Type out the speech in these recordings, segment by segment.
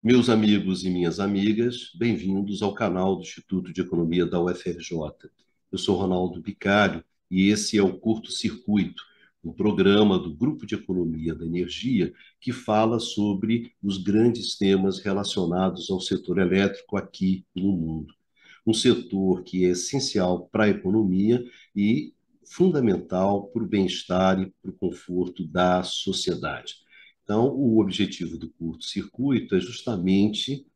Meus amigos e minhas amigas, bem-vindos ao canal do Instituto de Economia da UFRJ. Eu sou Ronaldo Bicalho e esse é o Curto Circuito, um programa do Grupo de Economia da Energia que fala sobre os grandes temas relacionados ao setor elétrico aqui no mundo. Um setor que é essencial para a economia e fundamental para o bem-estar e para o conforto da sociedade. Então, o objetivo do curto-circuito é justamente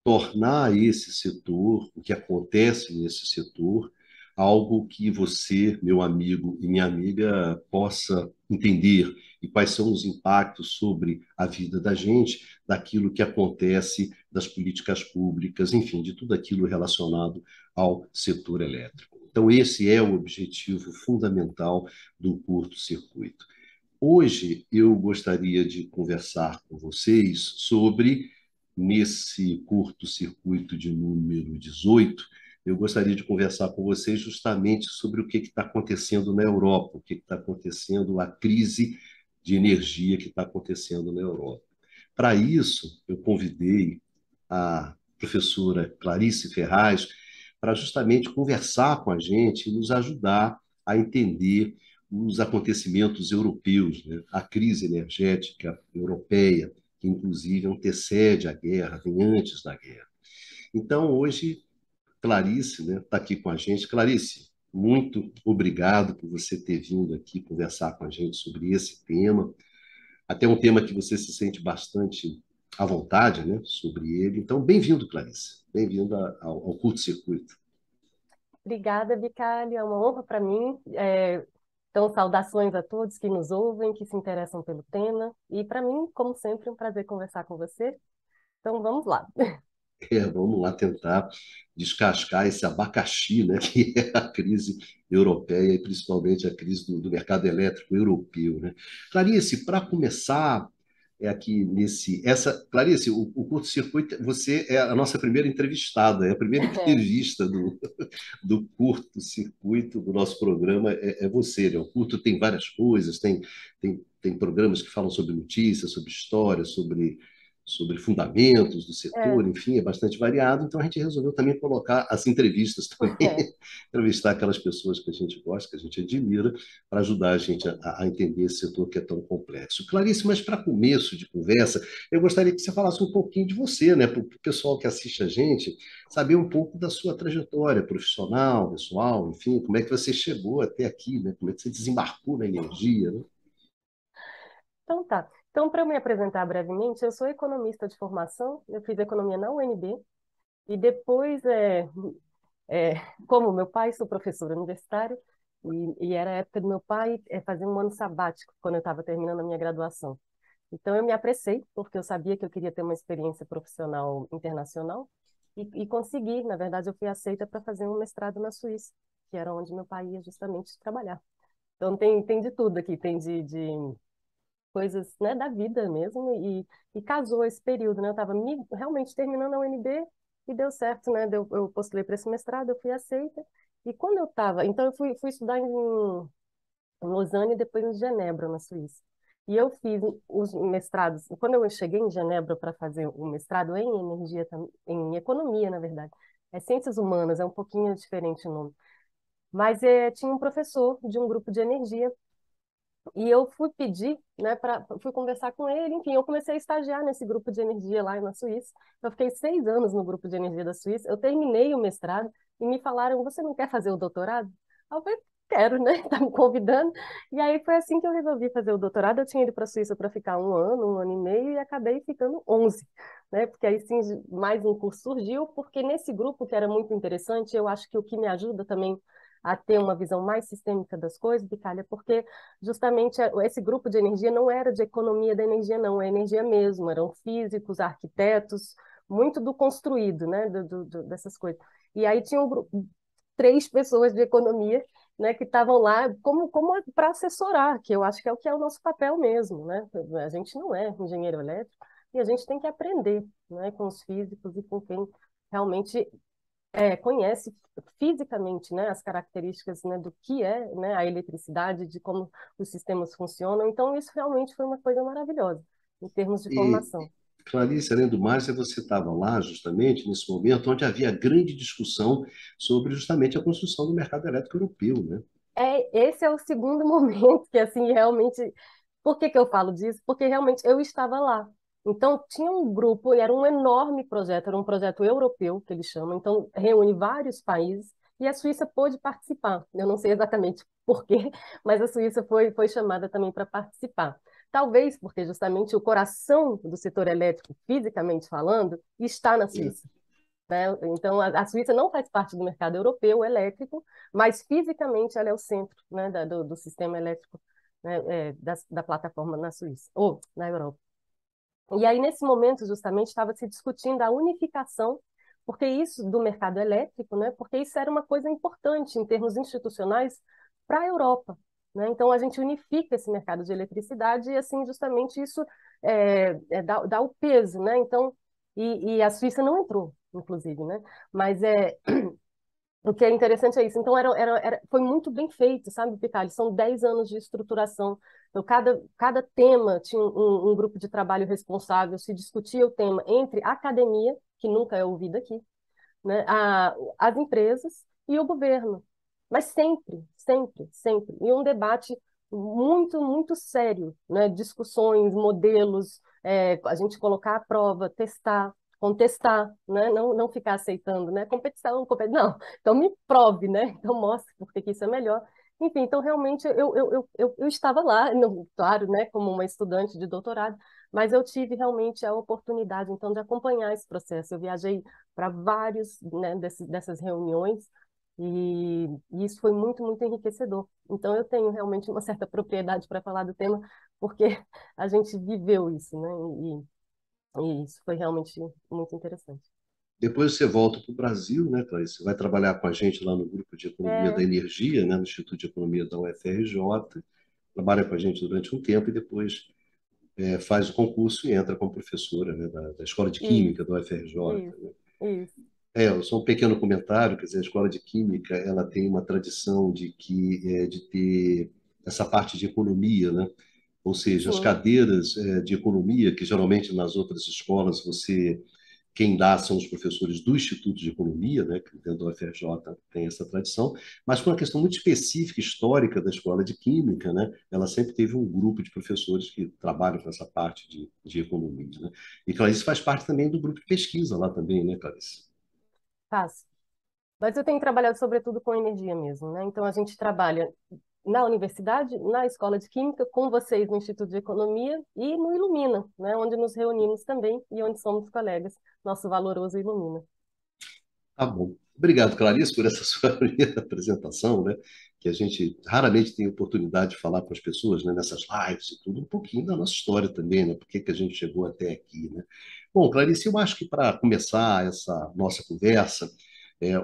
tornar esse setor, o que acontece nesse setor, algo que você, meu amigo e minha amiga, possa entender e quais são os impactos sobre a vida da gente, daquilo que acontece, das políticas públicas, enfim, de tudo aquilo relacionado ao setor elétrico. Então, esse é o objetivo fundamental do curto-circuito. Hoje eu gostaria de conversar com vocês sobre, nesse curto-circuito de número 18, eu gostaria de conversar com vocês justamente sobre o que está acontecendo na Europa, o que está acontecendo, a crise de energia que está acontecendo na Europa. Para isso, eu convidei a professora Clarice Ferraz para justamente conversar com a gente e nos ajudar a entender os acontecimentos europeus, né? A crise energética europeia, que inclusive antecede a guerra, vem antes da guerra. Então, hoje, Clarice, né, está aqui com a gente. Clarice, muito obrigado por você ter vindo aqui conversar com a gente sobre esse tema, até um tema que você se sente bastante à vontade, né, sobre ele. Então, bem-vindo, Clarice. Bem-vindo ao curto-circuito. Obrigada, Bicalho. É uma honra para mim. Então, saudações a todos que nos ouvem, que se interessam pelo tema. E para mim, como sempre, um prazer conversar com você. Então, vamos lá. Vamos lá tentar descascar esse abacaxi, né, que é a crise europeia e principalmente a crise do mercado elétrico europeu, né? Clarice, para começar, é aqui Clarice, o curto-circuito, você é a nossa primeira entrevistada, é a primeira entrevista do curto-circuito do nosso programa é você, né? O curto tem várias coisas, tem programas que falam sobre notícias, sobre história, sobre fundamentos do É, setor, enfim, é bastante variado. Então a gente resolveu também colocar as entrevistas também, é. entrevistar aquelas pessoas que a gente gosta, que a gente admira, para ajudar a gente a entender esse setor que é tão complexo. Clarice, mas para começo de conversa, eu gostaria que você falasse um pouquinho de você, né, para o pessoal que assiste a gente, saber um pouco da sua trajetória profissional, pessoal, enfim, como é que você chegou até aqui, né? Como é que você desembarcou na energia, né? Então, tá. Então, para eu me apresentar brevemente, eu sou economista de formação. Eu fiz economia na UNB. E depois, é, como meu pai, sou professora universitária. E era a época do meu pai fazer um ano sabático, quando eu estava terminando a minha graduação. Então, eu me apressei, porque eu sabia que eu queria ter uma experiência profissional internacional e consegui. Na verdade, eu fui aceita para fazer um mestrado na Suíça, que era onde meu pai ia justamente trabalhar. Então, tem de tudo aqui, tem de coisas, né, da vida mesmo, e casou esse período, né? Eu estava realmente terminando a UNB e deu certo, né? Eu postulei para esse mestrado, eu fui aceita. E quando eu estava, então eu fui estudar em Lausanne e depois em Genebra, na Suíça. E eu fiz os mestrados. Quando eu cheguei em Genebra para fazer o mestrado em energia, em economia, na verdade, é ciências humanas, é um pouquinho diferente o nome. Mas tinha um professor de um grupo de energia e eu fui pedir, né, fui conversar com ele. Enfim, eu comecei a estagiar nesse grupo de energia lá na Suíça. Eu fiquei 6 anos no grupo de energia da Suíça. Eu terminei o mestrado e me falaram: você não quer fazer o doutorado? Aí eu falei: quero, né? Tá me convidando. E aí foi assim que eu resolvi fazer o doutorado. Eu tinha ido para a Suíça para ficar um ano e meio, e acabei ficando 11, né? Porque aí sim mais um curso surgiu, porque nesse grupo que era muito interessante, eu acho que o que me ajuda também a ter uma visão mais sistêmica das coisas, Bicalha, porque justamente esse grupo de energia não era de economia da energia, não, é energia mesmo, eram físicos, arquitetos, muito do construído, né, dessas coisas. E aí tinha um grupo, 3 pessoas de economia, né, que estavam lá como para assessorar, que eu acho que é o nosso papel mesmo, né? A gente não é engenheiro elétrico e a gente tem que aprender, né, com os físicos e com quem realmente conhece fisicamente, né, as características, né, do que é, né, a eletricidade, de como os sistemas funcionam. Então, isso realmente foi uma coisa maravilhosa, em termos de E, formação. Clarice, além do mais, você estava lá justamente nesse momento onde havia grande discussão sobre justamente a construção do mercado elétrico europeu, né? Esse é o segundo momento que, assim, realmente. Por que que eu falo disso? Porque realmente eu estava lá. Então, tinha um grupo, e era um enorme projeto, era um projeto europeu, que eles chamam, então, reúne vários países, e a Suíça pôde participar. Eu não sei exatamente por quê, mas a Suíça foi chamada também para participar. Talvez porque justamente o coração do setor elétrico, fisicamente falando, está na É. Suíça, né? Então, a Suíça não faz parte do mercado europeu elétrico, mas fisicamente ela é o centro, né, do sistema elétrico, né, da plataforma na Suíça, ou na Europa. E aí, nesse momento, justamente, estava se discutindo a unificação, porque isso do mercado elétrico, né, porque isso era uma coisa importante em termos institucionais para a Europa. Né? Então, a gente unifica esse mercado de eletricidade e, assim, justamente isso dá o peso. Né? Então, e a Suíça não entrou, inclusive, né? Mas o que é interessante é isso. Então, foi muito bem feito, sabe, Picali? São 10 anos de estruturação. Então, cada tema tinha um grupo de trabalho responsável, se discutia o tema entre a academia, que nunca é ouvida aqui, né, as empresas e o governo. Mas sempre, sempre, sempre. E um debate muito, muito sério, né? Discussões, modelos, a gente colocar à prova, testar, contestar, né? Não ficar aceitando, né? Competição, não. Então me prove, né? Então mostre por que que isso é melhor. Enfim, então realmente eu estava lá, claro, né? Como uma estudante de doutorado, mas eu tive realmente a oportunidade, então, de acompanhar esse processo. Eu viajei para vários, né, dessas reuniões e isso foi muito, muito enriquecedor. Então, eu tenho realmente uma certa propriedade para falar do tema, porque a gente viveu isso, né? E isso foi realmente muito interessante. Depois você volta para o Brasil, né, Clarice? Você vai trabalhar com a gente lá no Grupo de Economia da É, Energia, né, no Instituto de Economia da UFRJ. Trabalha com a gente durante um tempo e depois faz o concurso e entra como professora, né, da Escola de isso, Química da UFRJ. isso, isso. Só um pequeno comentário, quer dizer, a Escola de Química, ela tem uma tradição de ter essa parte de economia, né? Ou seja, as Sim, cadeiras de economia, que geralmente nas outras escolas quem dá são os professores do Instituto de Economia, né, que dentro da UFRJ tem essa tradição, mas por uma questão muito específica, histórica da Escola de Química, né, ela sempre teve um grupo de professores que trabalham com essa parte de economia. Né? E Clarice faz parte também do grupo de pesquisa lá também, né, Clarice? faço. Mas eu tenho trabalhado sobretudo com energia mesmo, né? Então a gente trabalha na universidade, na escola de química, com vocês no Instituto de Economia e no Ilumina, né? Onde nos reunimos também e onde somos colegas, nosso valoroso Ilumina. Tá bom. Obrigado, Clarice, por essa sua primeira apresentação, né? Que a gente raramente tem oportunidade de falar com as pessoas, né? Nessas lives e tudo, um pouquinho da nossa história também, né? Por que que a gente chegou até aqui, né? Bom, Clarice, eu acho que para começar essa nossa conversa,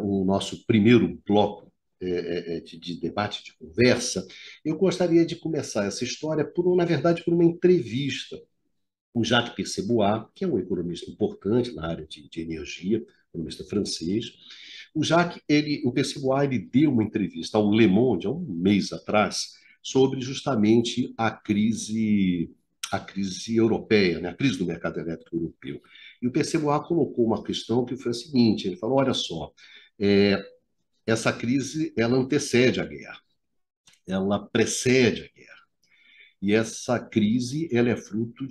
o nosso primeiro bloco de debate, de conversa, eu gostaria de começar essa história na verdade, por uma entrevista o Jacques Percebois, que é um economista importante na área de energia, economista francês. O Percebois, ele deu uma entrevista ao Le Monde há um mês atrás sobre justamente a crise europeia, né? A crise do mercado elétrico europeu. E o Percebois colocou uma questão que foi a seguinte: ele falou, olha só, é, essa crise ela antecede a guerra, ela precede a guerra. E essa crise ela é fruto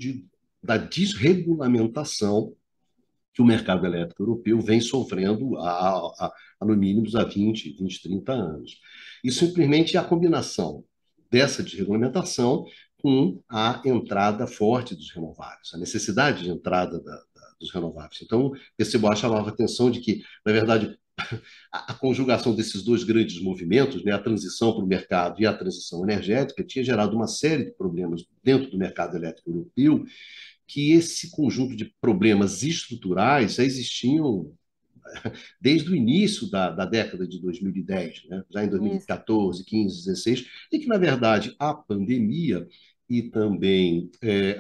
da desregulamentação que o mercado elétrico europeu vem sofrendo no mínimo há 20, 30 anos. E simplesmente a combinação dessa desregulamentação com a entrada forte dos renováveis, a necessidade de entrada dos renováveis. Então, esse Boa chamava a atenção de que, na verdade, a conjugação desses dois grandes movimentos, né, a transição para o mercado e a transição energética, tinha gerado uma série de problemas dentro do mercado elétrico europeu, que esse conjunto de problemas estruturais já existiam desde o início da década de 2010, né? Já em Isso, 2014, 15, 16, e que, na verdade, a pandemia e também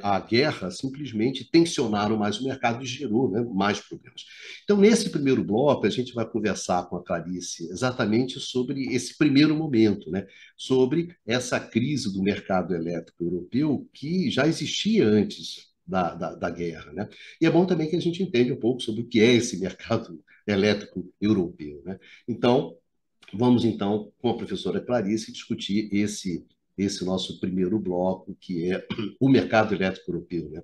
a guerra simplesmente tensionaram mais o mercado e gerou, né, mais problemas. Então, nesse primeiro bloco, a gente vai conversar com a Clarice exatamente sobre esse primeiro momento, né, sobre essa crise do mercado elétrico europeu que já existia antes da guerra, né? E é bom também que a gente entenda um pouco sobre o que é esse mercado elétrico europeu, né? Então, vamos então com a professora Clarice discutir esse nosso primeiro bloco, que é o mercado elétrico europeu, né?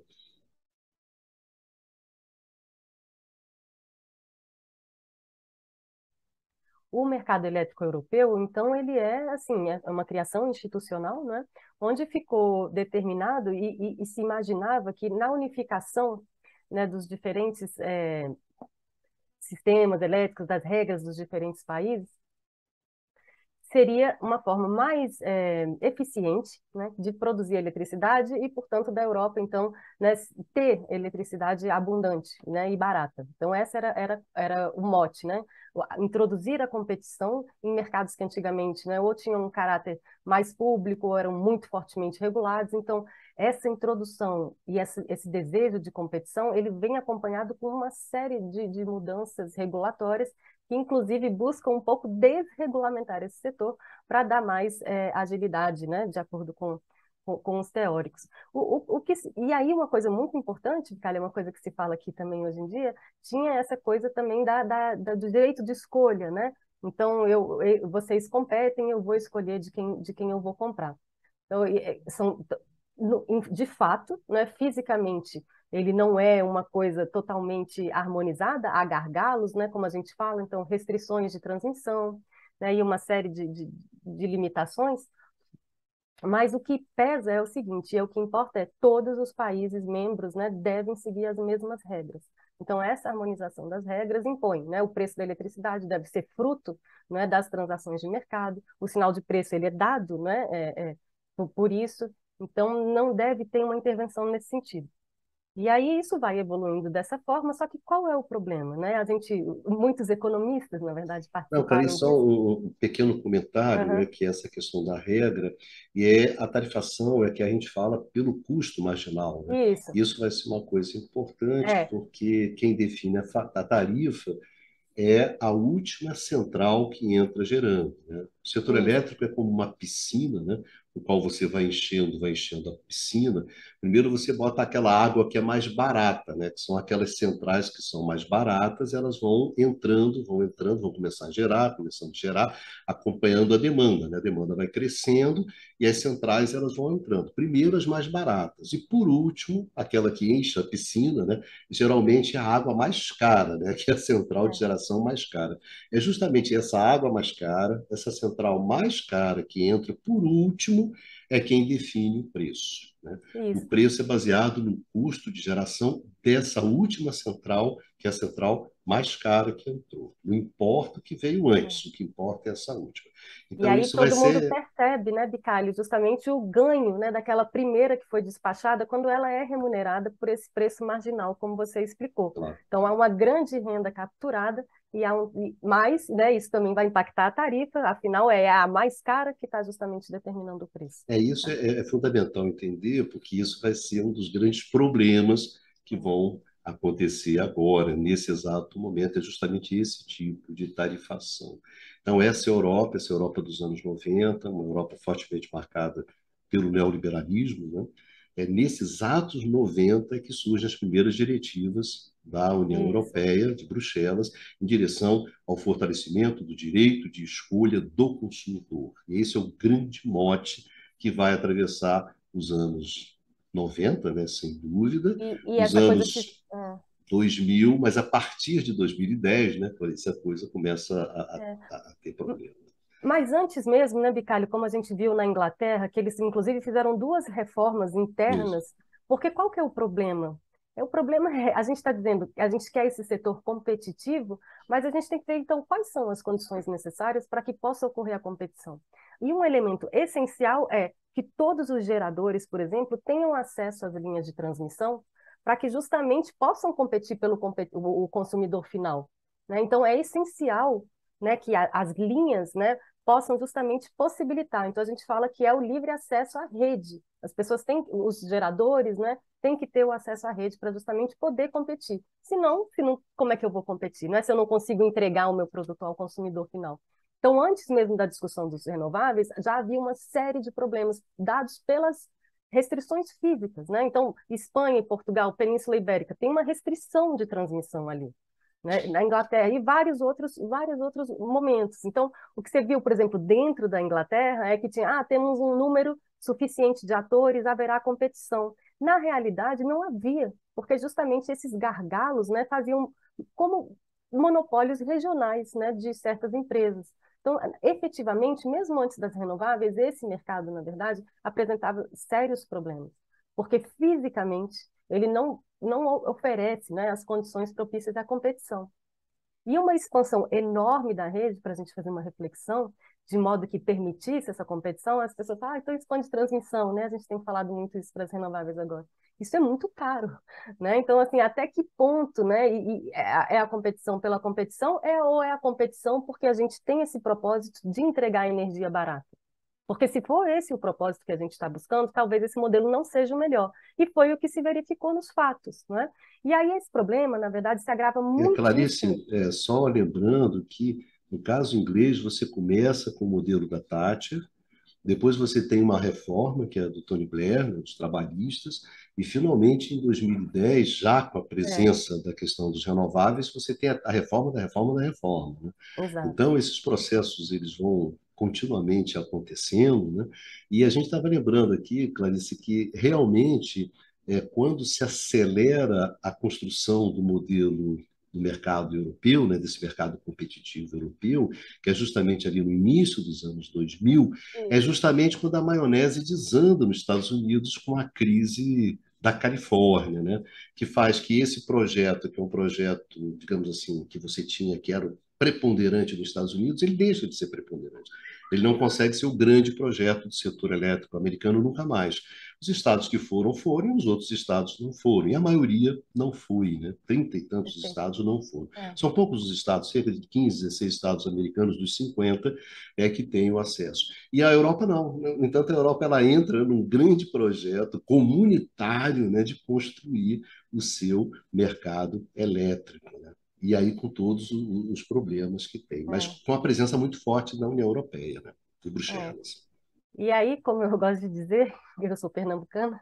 O mercado elétrico europeu, então, ele é assim, é uma criação institucional, né, onde ficou determinado e se imaginava que na unificação, né, dos diferentes sistemas elétricos, das regras dos diferentes países, seria uma forma mais eficiente, né, de produzir eletricidade e, portanto, da Europa, então, né, ter eletricidade abundante, né, e barata. Então, essa era o mote, né? Introduzir a competição em mercados que antigamente, né, ou tinham um caráter mais público, ou eram muito fortemente regulados. Então, essa introdução e esse desejo de competição, ele vem acompanhado com uma série de mudanças regulatórias que inclusive buscam um pouco desregulamentar esse setor para dar mais agilidade, né, de acordo com os teóricos. E aí uma coisa muito importante, Calha, uma coisa que se fala aqui também hoje em dia, tinha essa coisa também do direito de escolha, né? Então, vocês competem, eu vou escolher de quem eu vou comprar. Então, de fato, né, fisicamente, ele não é uma coisa totalmente harmonizada, há gargalos, né, como a gente fala, então restrições de transmissão, né, e uma série de limitações, mas o que pesa é o seguinte, o que importa é todos os países membros, né, devem seguir as mesmas regras. Então, essa harmonização das regras impõe, né, o preço da eletricidade deve ser fruto, né, das transações de mercado, o sinal de preço ele é dado, né, por isso, então não deve ter uma intervenção nesse sentido. E aí isso vai evoluindo dessa forma, só que qual é o problema, né? Muitos economistas, na verdade, Não, cara, participaram isso é disso. um pequeno comentário, né, Aham. que é essa questão da regra, e é a tarifação é que a gente fala pelo custo marginal, né? Isso, Isso vai ser uma coisa importante, é, porque quem define a tarifa é a última central que entra gerando, né? O setor isso. elétrico é como uma piscina, né? O qual você vai enchendo a piscina. Primeiro você bota aquela água que é mais barata, né? Que são aquelas centrais que são mais baratas, elas vão entrando, vão começar a gerar, começando a gerar, acompanhando a demanda, né? A demanda vai crescendo e as centrais elas vão entrando. Primeiro as mais baratas e por último aquela que enche a piscina, né? Geralmente é a água mais cara, né? Que é a central de É, geração mais cara. É justamente essa água mais cara, essa central mais cara que entra por último, é quem define o preço, né? O isso. preço é baseado no custo de geração dessa última central, que é a central mais cara que entrou. Não importa o que veio É. antes, o que importa é essa última. E Então, aí isso vai todo mundo ser. percebe, né, Bicalho, justamente o ganho, né, daquela primeira que foi despachada quando ela é remunerada por esse preço marginal, como você explicou. Lá. Então há uma grande renda capturada mais, né, isso também vai impactar a tarifa, afinal é a mais cara que está justamente determinando o preço. Isso Tá? é fundamental entender, porque isso vai ser um dos grandes problemas que vão acontecer agora, nesse exato momento, é justamente esse tipo de tarifação. Então, essa Europa dos anos 90, uma Europa fortemente marcada pelo neoliberalismo, né? É nesses atos 90 que surgem as primeiras diretivas da União Isso, Europeia, de Bruxelas, em direção ao fortalecimento do direito de escolha do consumidor. E esse é o grande mote que vai atravessar os anos 90, né, sem dúvida, e os essa coisa se. anos 2000, mas a partir de 2010, né, essa coisa começa É. a ter problema. Mas antes mesmo, né, Bicalho, como a gente viu na Inglaterra, que eles inclusive fizeram duas reformas Isso. internas, porque qual que é o problema? O problema é, a gente está dizendo que a gente quer esse setor competitivo, mas a gente tem que ver, então, quais são as condições necessárias para que possa ocorrer a competição. E um elemento essencial é que todos os geradores, por exemplo, tenham acesso às linhas de transmissão para que justamente possam competir pelo o consumidor final. Né? Então, é essencial, né, que as linhas, né, possam justamente possibilitar. Então, a gente fala que é o livre acesso à rede. As pessoas têm, os geradores, né, têm que ter o acesso à rede para justamente poder competir. Se não, como é que eu vou competir? Não é se eu não consigo entregar o meu produto ao consumidor final. Então, antes mesmo da discussão dos renováveis, já havia uma série de problemas dados restrições físicas, né? Então, Espanha e Portugal, Península Ibérica, tem uma restrição de transmissão ali, né? Na Inglaterra e vários outros momentos. Então, o que você viu, por exemplo, dentro da Inglaterra é que tinha, temos um número suficiente de atores, haverá competição. Na realidade, não havia, porque justamente esses gargalos, né, faziam como monopólios regionais, né, de certas empresas. Então, efetivamente, mesmo antes das renováveis, esse mercado, na verdade, apresentava sérios problemas, porque fisicamente ele não oferece, né, as condições propícias à competição. E uma expansão enorme da rede, para a gente fazer uma reflexão, de modo que permitisse essa competição, as pessoas falam, então expande transmissão, né? A gente tem falado muito isso para as renováveis agora. Isso é muito caro, né? Então, assim, até que ponto, né? É a competição pela competição, ou é a competição porque a gente tem esse propósito de entregar energia barata? Porque se for esse o propósito que a gente está buscando, talvez esse modelo não seja o melhor. E foi o que se verificou nos fatos, né? E aí esse problema, na verdade, se agrava muitíssimo. Clarice, só lembrando que, no caso inglês, você começa com o modelo da Thatcher. Depois você tem uma reforma, que é a do Tony Blair, né, dos trabalhistas, e finalmente em 2010, já com a É, presença da questão dos renováveis, você tem a reforma da reforma da reforma, né? exato. Então, esses processos eles vão continuamente acontecendo, né? E a gente estava lembrando aqui, Clarice, que realmente quando se acelera a construção do modelo do mercado europeu, né, desse mercado competitivo europeu, que é justamente ali no início dos anos 2000, é Isso, justamente quando a maionese desanda nos Estados Unidos com a crise da Califórnia, né? Que faz que esse projeto, que é um projeto, digamos assim, que você tinha, que era preponderante nos Estados Unidos, ele deixa de ser preponderante. Ele não consegue ser o grande projeto do setor elétrico americano nunca mais. Os estados que foram, e os outros estados não foram. E a maioria não foi, né? 30 e tantos perfeito. estados não foram. É, São poucos os estados, cerca de 15, 16 estados americanos dos 50, que têm o acesso. E a Europa não. No entanto, a Europa ela entra num grande projeto comunitário, né, de construir o seu mercado elétrico, né? E aí com todos os problemas que tem, mas é, com a presença muito forte da União Europeia, né? De é. Bruxelas. E aí, como eu gosto de dizer, eu sou pernambucana,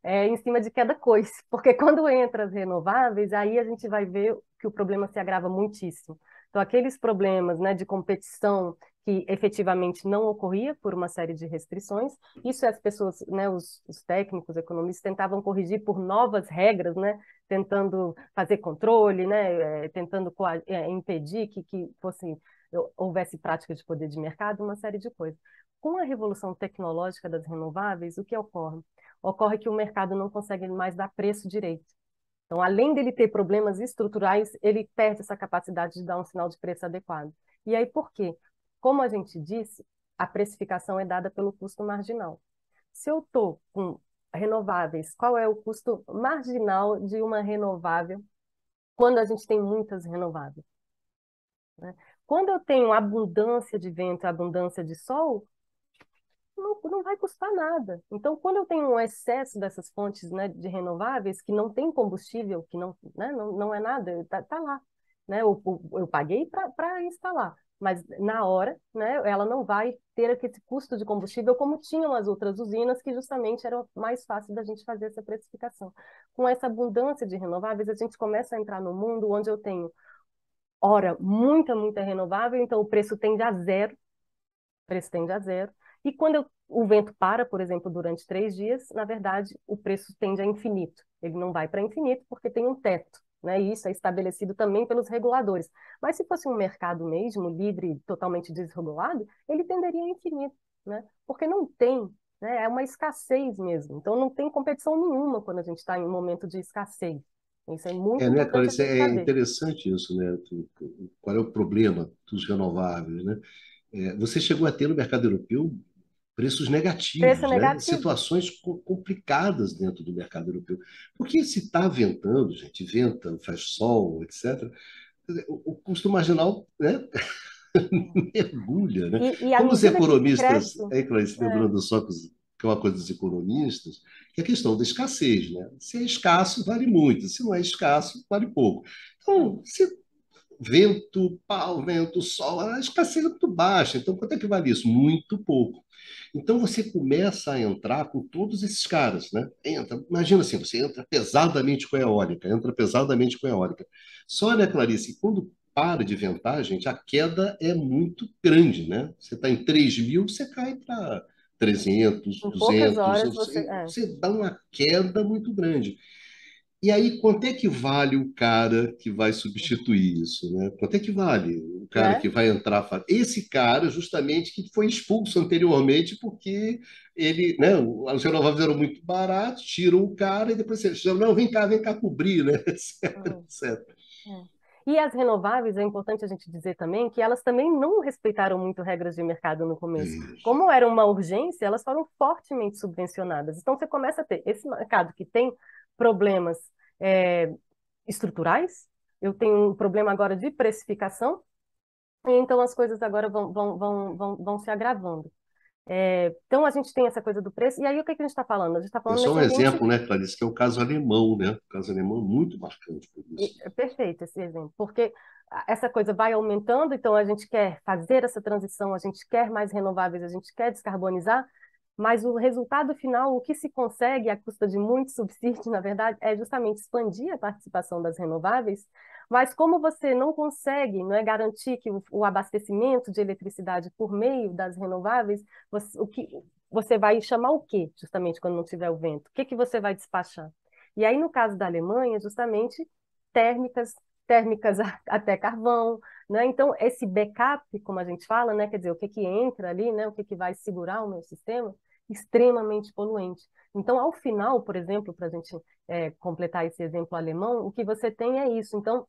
é em cima de cada coisa, porque quando entra as renováveis, aí a gente vai ver que o problema se agrava muitíssimo. Então, aqueles problemas, né, de competição que efetivamente não ocorria por uma série de restrições, isso as pessoas, né, os técnicos, economistas, tentavam corrigir por novas regras, né, tentando fazer controle, né, tentando impedir que fosse, houvesse prática de poder de mercado, uma série de coisas. Com a revolução tecnológica das renováveis, o que ocorre? Ocorre que o mercado não consegue mais dar preço direito. Então, além dele ter problemas estruturais, ele perde essa capacidade de dar um sinal de preço adequado. E aí, por quê? Como a gente disse, a precificação é dada pelo custo marginal. Se eu estou com renováveis, qual é o custo marginal de uma renovável quando a gente tem muitas renováveis, né? Quando eu tenho abundância de vento, abundância de sol, não vai custar nada. Então, quando eu tenho um excesso dessas fontes, né, de renováveis que não tem combustível, que não, né, não é nada, tá lá, né? Eu paguei para instalar, mas na hora, né, ela não vai ter aquele custo de combustível como tinham as outras usinas, que justamente era mais fácil da gente fazer essa precificação. Com essa abundância de renováveis, a gente começa a entrar no mundo onde eu tenho, ora, muita renovável, então o preço tende a zero, preço tende a zero. E quando o vento para, por exemplo, durante 3 dias, na verdade, o preço tende a infinito. Ele não vai para infinito porque tem um teto, né? E isso é estabelecido também pelos reguladores. Mas se fosse um mercado mesmo, livre, totalmente desregulado, ele tenderia a infinito, né? Porque não tem, né? É uma escassez mesmo. Então não tem competição nenhuma quando a gente está em um momento de escassez. Isso é muito Né, importante a Clarice, gente é saber. interessante isso, né? Qual é o problema dos renováveis, né? Você chegou a ter no mercado europeu preços Preço negativos, né? negativo. Situações complicadas dentro do mercado europeu. Porque se está ventando, gente, venta, faz sol, etc., o custo marginal, né, mergulha, né? E à Como os medida que economistas, cresce, Clarice, é, lembrando só que é uma coisa dos economistas, que é a questão da escassez, né? Se é escasso, vale muito. Se não é escasso, vale pouco. é, Então, se vento, pau, vento, sol, a escassez é muito baixa. Então, quanto é que vale isso? Muito pouco. Então, você começa a entrar com todos esses caras, né? Entra, imagina assim, você entra pesadamente com a eólica, entra pesadamente com a eólica. Só, né, Clarice, quando para de ventar, gente, a queda é muito grande, né? Você está em 3.000, você cai para 300, Em poucas 200, horas você. você dá uma queda muito grande. E aí, quanto é que vale o cara que vai substituir isso, né? Quanto é que vale o cara que Né? vai entrar? Esse cara, justamente, que foi expulso anteriormente porque ele, né? Os renováveis eram muito baratos, tiram o cara e depois você chama, não, vem cá cobrir, né? Etc, Hum, etc. é. E as renováveis, é importante a gente dizer também que elas também não respeitaram muito regras de mercado no começo. Isso. Como era uma urgência, elas foram fortemente subvencionadas. Então, você começa a ter esse mercado que tem problemas é, estruturais, eu tenho um problema agora de precificação, e então as coisas agora vão se agravando. Então, a gente tem essa coisa do preço, e aí o que que a gente está falando? A gente está É falando só nesse um ambiente. exemplo, né, Clarice, que é o caso alemão, né? O caso alemão é muito marcante por isso. É perfeito esse exemplo, porque essa coisa vai aumentando, então a gente quer fazer essa transição, a gente quer mais renováveis, a gente quer descarbonizar, mas o resultado final, o que se consegue à custa de muito subsídio, na verdade, é justamente expandir a participação das renováveis, mas como você não consegue, não é, garantir que o abastecimento de eletricidade por meio das renováveis, você vai chamar o quê, justamente quando não tiver o vento? O que que você vai despachar? E aí, no caso da Alemanha, justamente térmicas, térmicas até carvão, né? Então, esse backup, como a gente fala, né? Quer dizer, o que que entra ali, né? O que que vai segurar o meu sistema, extremamente poluente. Então, ao final, por exemplo, para a gente completar esse exemplo alemão, o que você tem é isso. Então,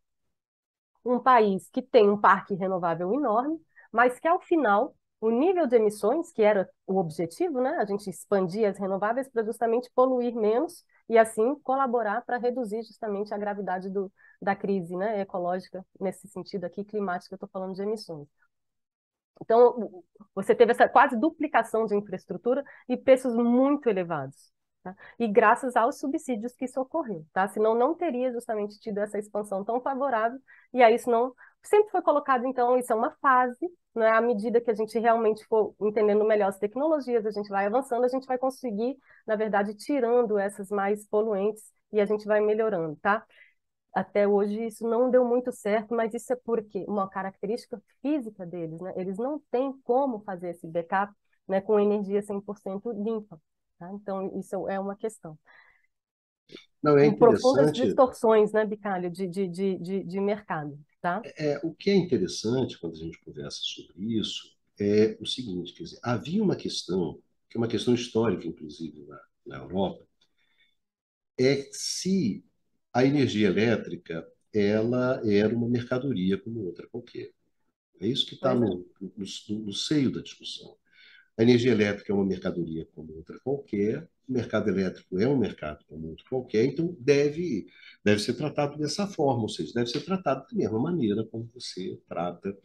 um país que tem um parque renovável enorme, mas que ao final o nível de emissões, que era o objetivo, né, a gente expandir as renováveis para justamente poluir menos e assim colaborar para reduzir justamente a gravidade da crise, né, ecológica nesse sentido aqui climática, eu estou falando de emissões. Então, você teve essa quase duplicação de infraestrutura e preços muito elevados. Tá? E graças aos subsídios que isso ocorreu, tá? Senão não teria justamente tido essa expansão tão favorável, e aí isso não sempre foi colocado, então, isso é uma fase, né? À medida que a gente realmente for entendendo melhor as tecnologias, a gente vai avançando, a gente vai conseguir, na verdade, tirando essas mais poluentes e a gente vai melhorando, tá? Até hoje isso não deu muito certo, mas isso é porque uma característica física deles, né? Eles não têm como fazer esse backup, né, com energia 100% limpa, tá? Então isso é uma questão. Não, é Com profundas interessante. distorções, né, Bicalho, de mercado, tá? O que é interessante quando a gente conversa sobre isso é o seguinte, quer dizer, havia uma questão, que é uma questão histórica, inclusive, na Europa, é se a energia elétrica ela era uma mercadoria como outra qualquer. É isso que está Pois é. no seio da discussão. A energia elétrica é uma mercadoria como outra qualquer, o mercado elétrico é um mercado como outro qualquer, então deve ser tratado dessa forma, ou seja, deve ser tratado da mesma maneira como você trata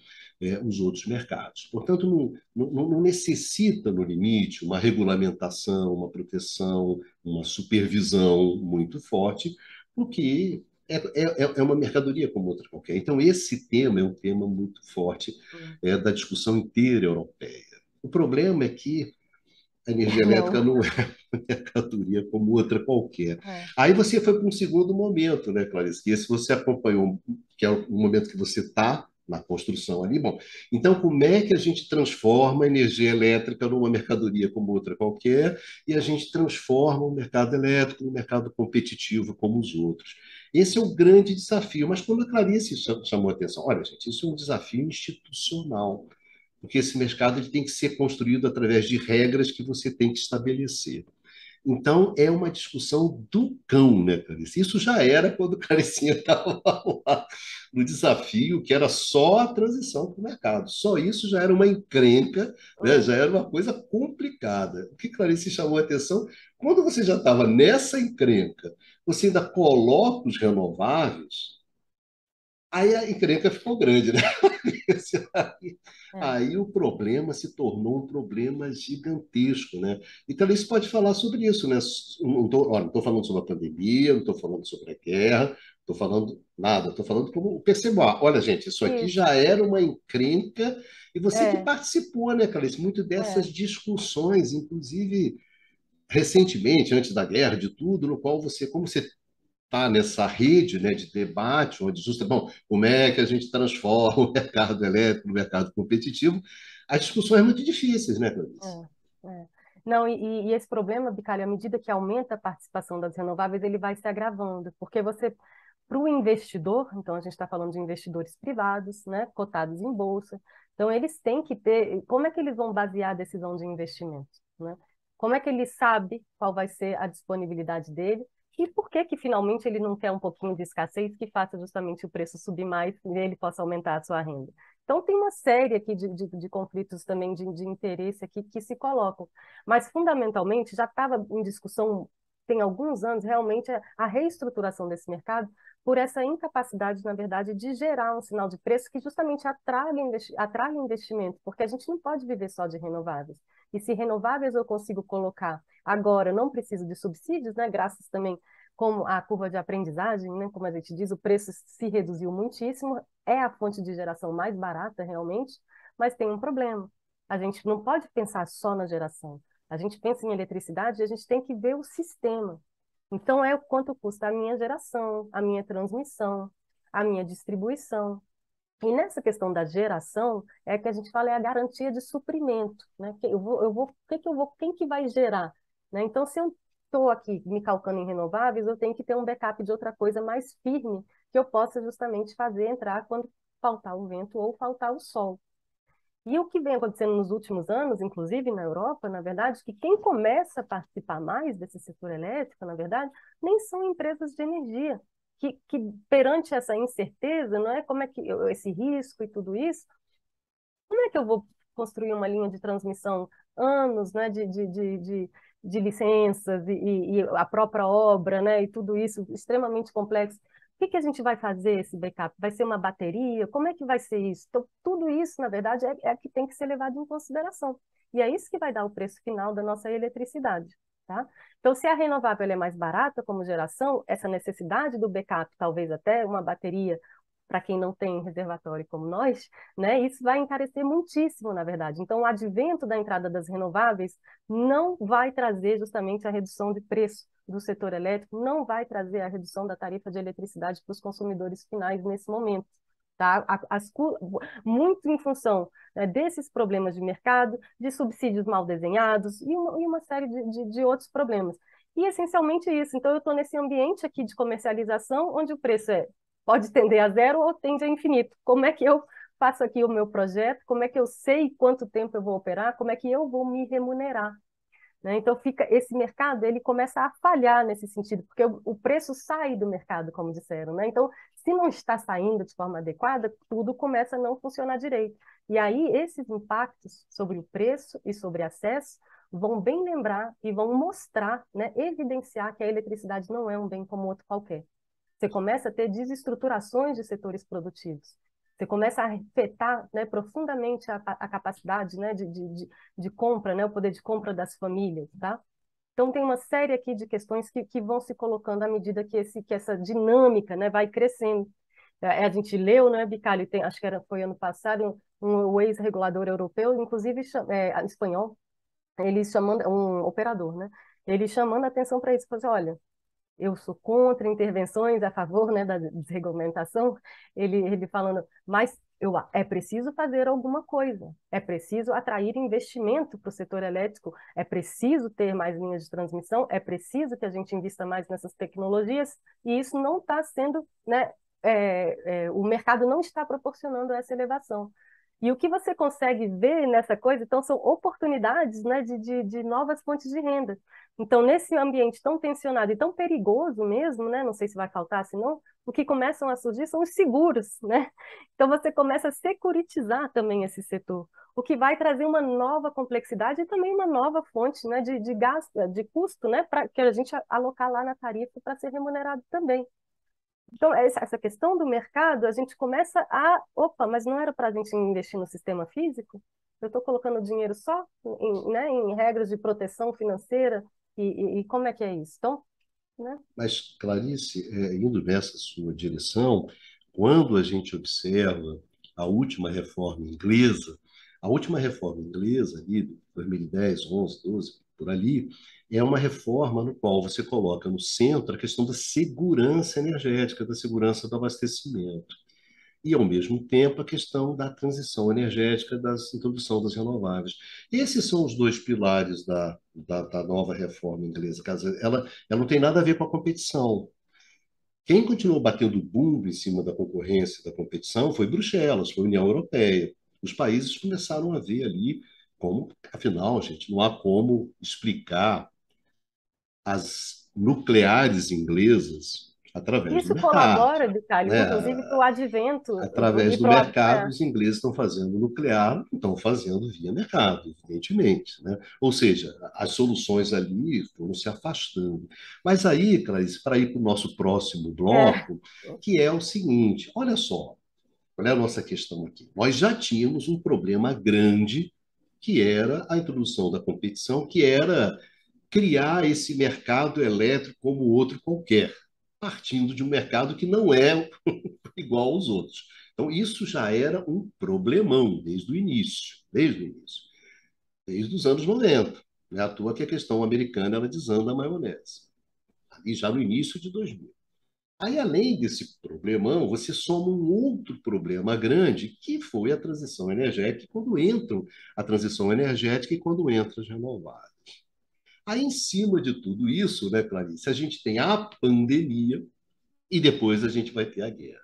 os outros mercados. Portanto, não necessita, no limite, uma regulamentação, uma proteção, uma supervisão muito forte, porque é uma mercadoria como outra qualquer. Então, esse tema é um tema muito forte Hum. da discussão inteira europeia. O problema é que a energia elétrica Não. não é uma mercadoria como outra qualquer. É. Aí você foi para um segundo momento, né, Clarice? Que esse você acompanhou, que é o momento que você está na construção ali. Bom, então como é que a gente transforma a energia elétrica numa mercadoria como outra qualquer e a gente transforma o mercado elétrico num mercado competitivo como os outros? Esse é o grande desafio. Mas quando a Clarice chamou a atenção, olha, gente, isso é um desafio institucional porque esse mercado ele tem que ser construído através de regras que você tem que estabelecer. Então, é uma discussão do cão, né, Clarice? Isso já era quando o Caricinha estava lá no desafio, que era só a transição para o mercado. Só isso já era uma encrenca, né? Já Hum. era uma coisa complicada. O que Clarice chamou a atenção, quando você já estava nessa encrenca, você ainda coloca os renováveis, aí a encrenca ficou grande, né? Aí, É. aí o problema se tornou um problema gigantesco, né? Então, isso pode falar sobre isso, né? Não estou falando sobre a pandemia, não estou falando sobre a guerra, Estou falando nada, estou falando como percebo. Olha, gente, isso aqui Isso, já era uma encrenca, e você que é, participou, né, Clarice, muito dessas é. discussões, inclusive recentemente, antes da guerra, de tudo, no qual você, como você está nessa rede, né, de debate, onde justa, bom, como é que a gente transforma o mercado elétrico no mercado competitivo, as discussões muito difíceis, né, Clarice? É. Não, e esse problema, Bicalho, à medida que aumenta a participação das renováveis, ele vai se agravando, porque você, para o investidor, então a gente está falando de investidores privados, né, cotados em bolsa, então eles têm que ter, como é que eles vão basear a decisão de investimento, né? Como é que ele sabe qual vai ser a disponibilidade dele e por que que finalmente ele não quer um pouquinho de escassez que faça justamente o preço subir mais e ele possa aumentar a sua renda? Então, tem uma série aqui de conflitos também de interesse aqui que se colocam. Mas, fundamentalmente, já estava em discussão, tem alguns anos, realmente, a reestruturação desse mercado por essa incapacidade, na verdade, de gerar um sinal de preço que justamente atrai investimento, porque a gente não pode viver só de renováveis. E se renováveis eu consigo colocar agora, não preciso de subsídios, né, graças também como a curva de aprendizagem, né, como a gente diz, o preço se reduziu muitíssimo, é a fonte de geração mais barata realmente, mas tem um problema. A gente não pode pensar só na geração. A gente pensa em eletricidade e a gente tem que ver o sistema. Então, é o quanto custa a minha geração, a minha transmissão, a minha distribuição. E nessa questão da geração, é que a gente fala é a garantia de suprimento, né? Quem que vai gerar? Né? Então, se eu estou aqui me calcando em renováveis, eu tenho que ter um backup de outra coisa mais firme que eu possa justamente fazer entrar quando faltar o vento ou faltar o sol. E o que vem acontecendo nos últimos anos, inclusive na Europa, na verdade, que quem começa a participar mais desse setor elétrico, na verdade, nem são empresas de energia, que perante essa incerteza, não é como é que esse risco e tudo isso, como é que eu vou construir uma linha de transmissão anos, né, de licenças e a própria obra, né, e tudo isso extremamente complexo. O que que a gente vai fazer esse backup? Vai ser uma bateria? Como é que vai ser isso? Então, tudo isso, na verdade, é que tem que ser levado em consideração. E é isso que vai dar o preço final da nossa eletricidade, tá? Então, se a renovável ela é mais barata como geração, essa necessidade do backup, talvez até uma bateria, para quem não tem reservatório como nós, né, isso vai encarecer muitíssimo, na verdade. Então, o advento da entrada das renováveis não vai trazer justamente a redução de preço do setor elétrico, não vai trazer a redução da tarifa de eletricidade para os consumidores finais nesse momento. Tá? Muito em função, né, desses problemas de mercado, de subsídios mal desenhados e uma série de outros problemas. E essencialmente isso. Então, eu estou nesse ambiente aqui de comercialização, onde o preço pode tender a zero ou tende a infinito. Como é que eu faço aqui o meu projeto? Como é que eu sei quanto tempo eu vou operar? Como é que eu vou me remunerar? Né? Então fica esse mercado, ele começa a falhar nesse sentido, porque o preço sai do mercado, como disseram, né? Então, se não está saindo de forma adequada, tudo começa a não funcionar direito. E aí esses impactos sobre o preço e sobre acesso vão bem lembrar e vão mostrar, né, evidenciar que a eletricidade não é um bem como outro qualquer. Você começa a ter desestruturações de setores produtivos. Você começa a afetar, né, profundamente a capacidade, né, de compra, né, o poder de compra das famílias, tá? Então, tem uma série aqui de questões que vão se colocando à medida que essa dinâmica, né, vai crescendo. A gente leu, né, Bicalho, acho que foi ano passado, o ex-regulador europeu, inclusive espanhol, ele chamando, um operador, né, ele chamando a atenção para isso, falou assim, olha, eu sou contra intervenções a favor, né, da desregulamentação, ele falando, mas é preciso fazer alguma coisa, é preciso atrair investimento para o setor elétrico, é preciso ter mais linhas de transmissão, é preciso que a gente invista mais nessas tecnologias, e isso não está sendo, né, o mercado não está proporcionando essa elevação. E o que você consegue ver nessa coisa, então, são oportunidades, né, de novas fontes de renda. Então, nesse ambiente tão tensionado e tão perigoso mesmo, né? Não sei se vai faltar, senão, o que começam a surgir são os seguros, né? Então, você começa a securitizar também esse setor, o que vai trazer uma nova complexidade e também uma nova fonte, né, de gasto, de custo, né, para que a gente alocar lá na tarifa para ser remunerado também. Então, essa questão do mercado, a gente começa opa, mas não era para a gente investir no sistema físico? Eu estou colocando dinheiro só né, em regras de proteção financeira, e como é que é isso? Então, né? Mas, Clarice, indo nessa sua direção, quando a gente observa a última reforma inglesa, a última reforma inglesa, ali, 2010, 11, 12, por ali, é uma reforma no qual você coloca no centro a questão da segurança energética, da segurança do abastecimento. E, ao mesmo tempo, a questão da transição energética, da introdução das renováveis. Esses são os dois pilares da nova reforma inglesa. Ela não tem nada a ver com a competição. Quem continuou batendo bumbo em cima da concorrência, da competição, foi Bruxelas, foi a União Europeia. Os países começaram a ver ali como, afinal, gente, não há como explicar as nucleares inglesas através do Isso mercado, colabora, Bicalho, né? inclusive para o advento Através e do para mercado, os ingleses estão fazendo nuclear, não estão fazendo via mercado, evidentemente, né? Ou seja, as soluções ali foram se afastando. Mas aí, Clarice, para ir para o nosso próximo é, bloco, que é o seguinte: olha só, qual é a nossa questão aqui? Nós já tínhamos um problema grande, que era a introdução da competição, que era criar esse mercado elétrico como outro qualquer, partindo de um mercado que não é igual aos outros. Então, isso já era um problemão desde o início, desde os anos 90. Não é à toa que a questão americana ela desanda a maionese, ali já no início de 2000. Aí, além desse problemão, você soma um outro problema grande, que foi a transição energética, quando entram a transição energética e quando entram as renováveis. Aí, em cima de tudo isso, né, Clarice, a gente tem a pandemia e depois a gente vai ter a guerra.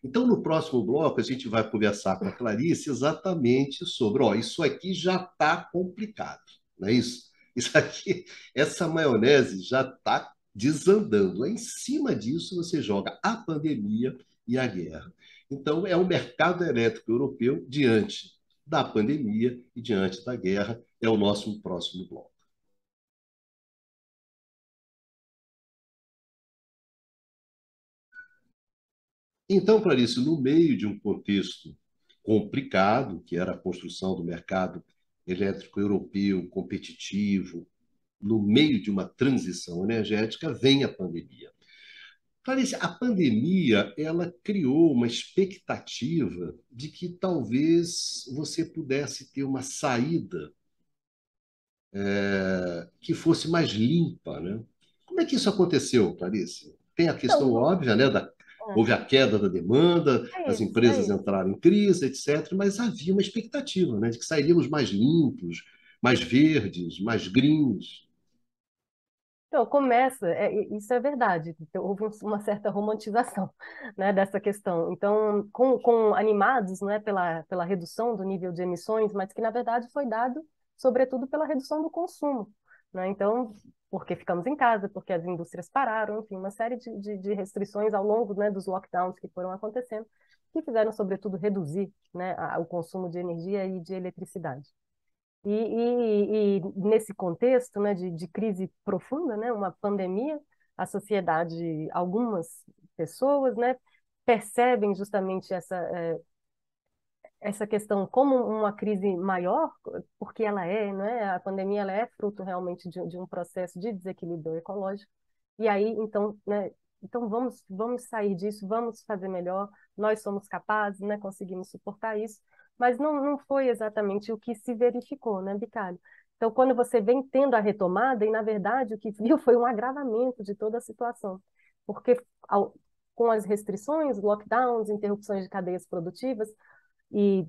Então, no próximo bloco, a gente vai conversar com a Clarice exatamente sobre, ó, isso aqui já está complicado, não é isso? Isso aqui, essa maionese já está desandando. Aí, em cima disso, você joga a pandemia e a guerra. Então, é o mercado elétrico europeu diante da pandemia e diante da guerra, é o nosso próximo bloco. Então, Clarice, no meio de um contexto complicado, que era a construção do mercado elétrico europeu competitivo, no meio de uma transição energética, vem a pandemia. Clarice, a pandemia, ela criou uma expectativa de que talvez você pudesse ter uma saída que fosse mais limpa, né? Como é que isso aconteceu, Clarice? Tem a questão então, óbvia, né, houve a queda da demanda, é as isso, é empresas isso. entraram em crise, etc., mas havia uma expectativa, né, de que sairíamos mais limpos, mais verdes, mais greens. Então, isso é verdade, então, houve uma certa romantização, né, dessa questão. Então, animados, né, pela redução do nível de emissões, mas que, na verdade, foi dado, sobretudo, pela redução do consumo, né? Então, porque ficamos em casa, porque as indústrias pararam, enfim, uma série de restrições ao longo, né, dos lockdowns que foram acontecendo, que fizeram, sobretudo, reduzir, né, o consumo de energia e de eletricidade. E nesse contexto, né, de crise profunda, né, uma pandemia, a sociedade, algumas pessoas, né, percebem justamente essa questão como uma crise maior, porque ela é, né, a pandemia ela é fruto realmente de um processo de desequilíbrio ecológico. E aí, então, né, então vamos sair disso, vamos fazer melhor, nós somos capazes, né, conseguimos suportar isso, mas não foi exatamente o que se verificou, né, Bicalho? Então, quando você vem tendo a retomada, e na verdade o que viu foi um agravamento de toda a situação, porque com as restrições, lockdowns, interrupções de cadeias produtivas, e,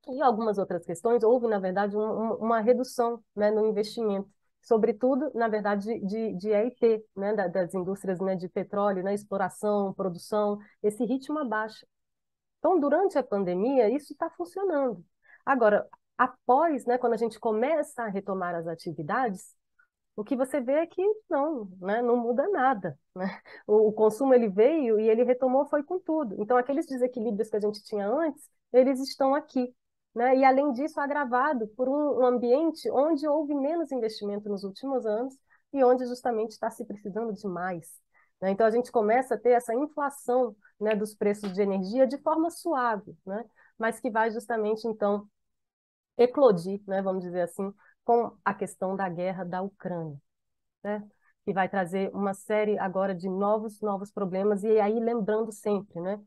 e algumas outras questões, houve, na verdade, uma redução, né, no investimento, sobretudo, na verdade, de EIP, né, das indústrias, né, de petróleo, né, exploração, produção, esse ritmo abaixa. Então, durante a pandemia, isso está funcionando. Agora, após, né, quando a gente começa a retomar as atividades, o que você vê é que não, né, não muda nada, né? O consumo ele veio e ele retomou foi com tudo. Então aqueles desequilíbrios que a gente tinha antes, eles estão aqui, né? E além disso agravado por um ambiente onde houve menos investimento nos últimos anos e onde justamente está se precisando de mais, né? Então a gente começa a ter essa inflação, né, dos preços de energia de forma suave, né? Mas que vai justamente então eclodir, né, vamos dizer assim, com a questão da guerra da Ucrânia, né? que vai trazer uma série agora de novos problemas, e aí lembrando sempre, né?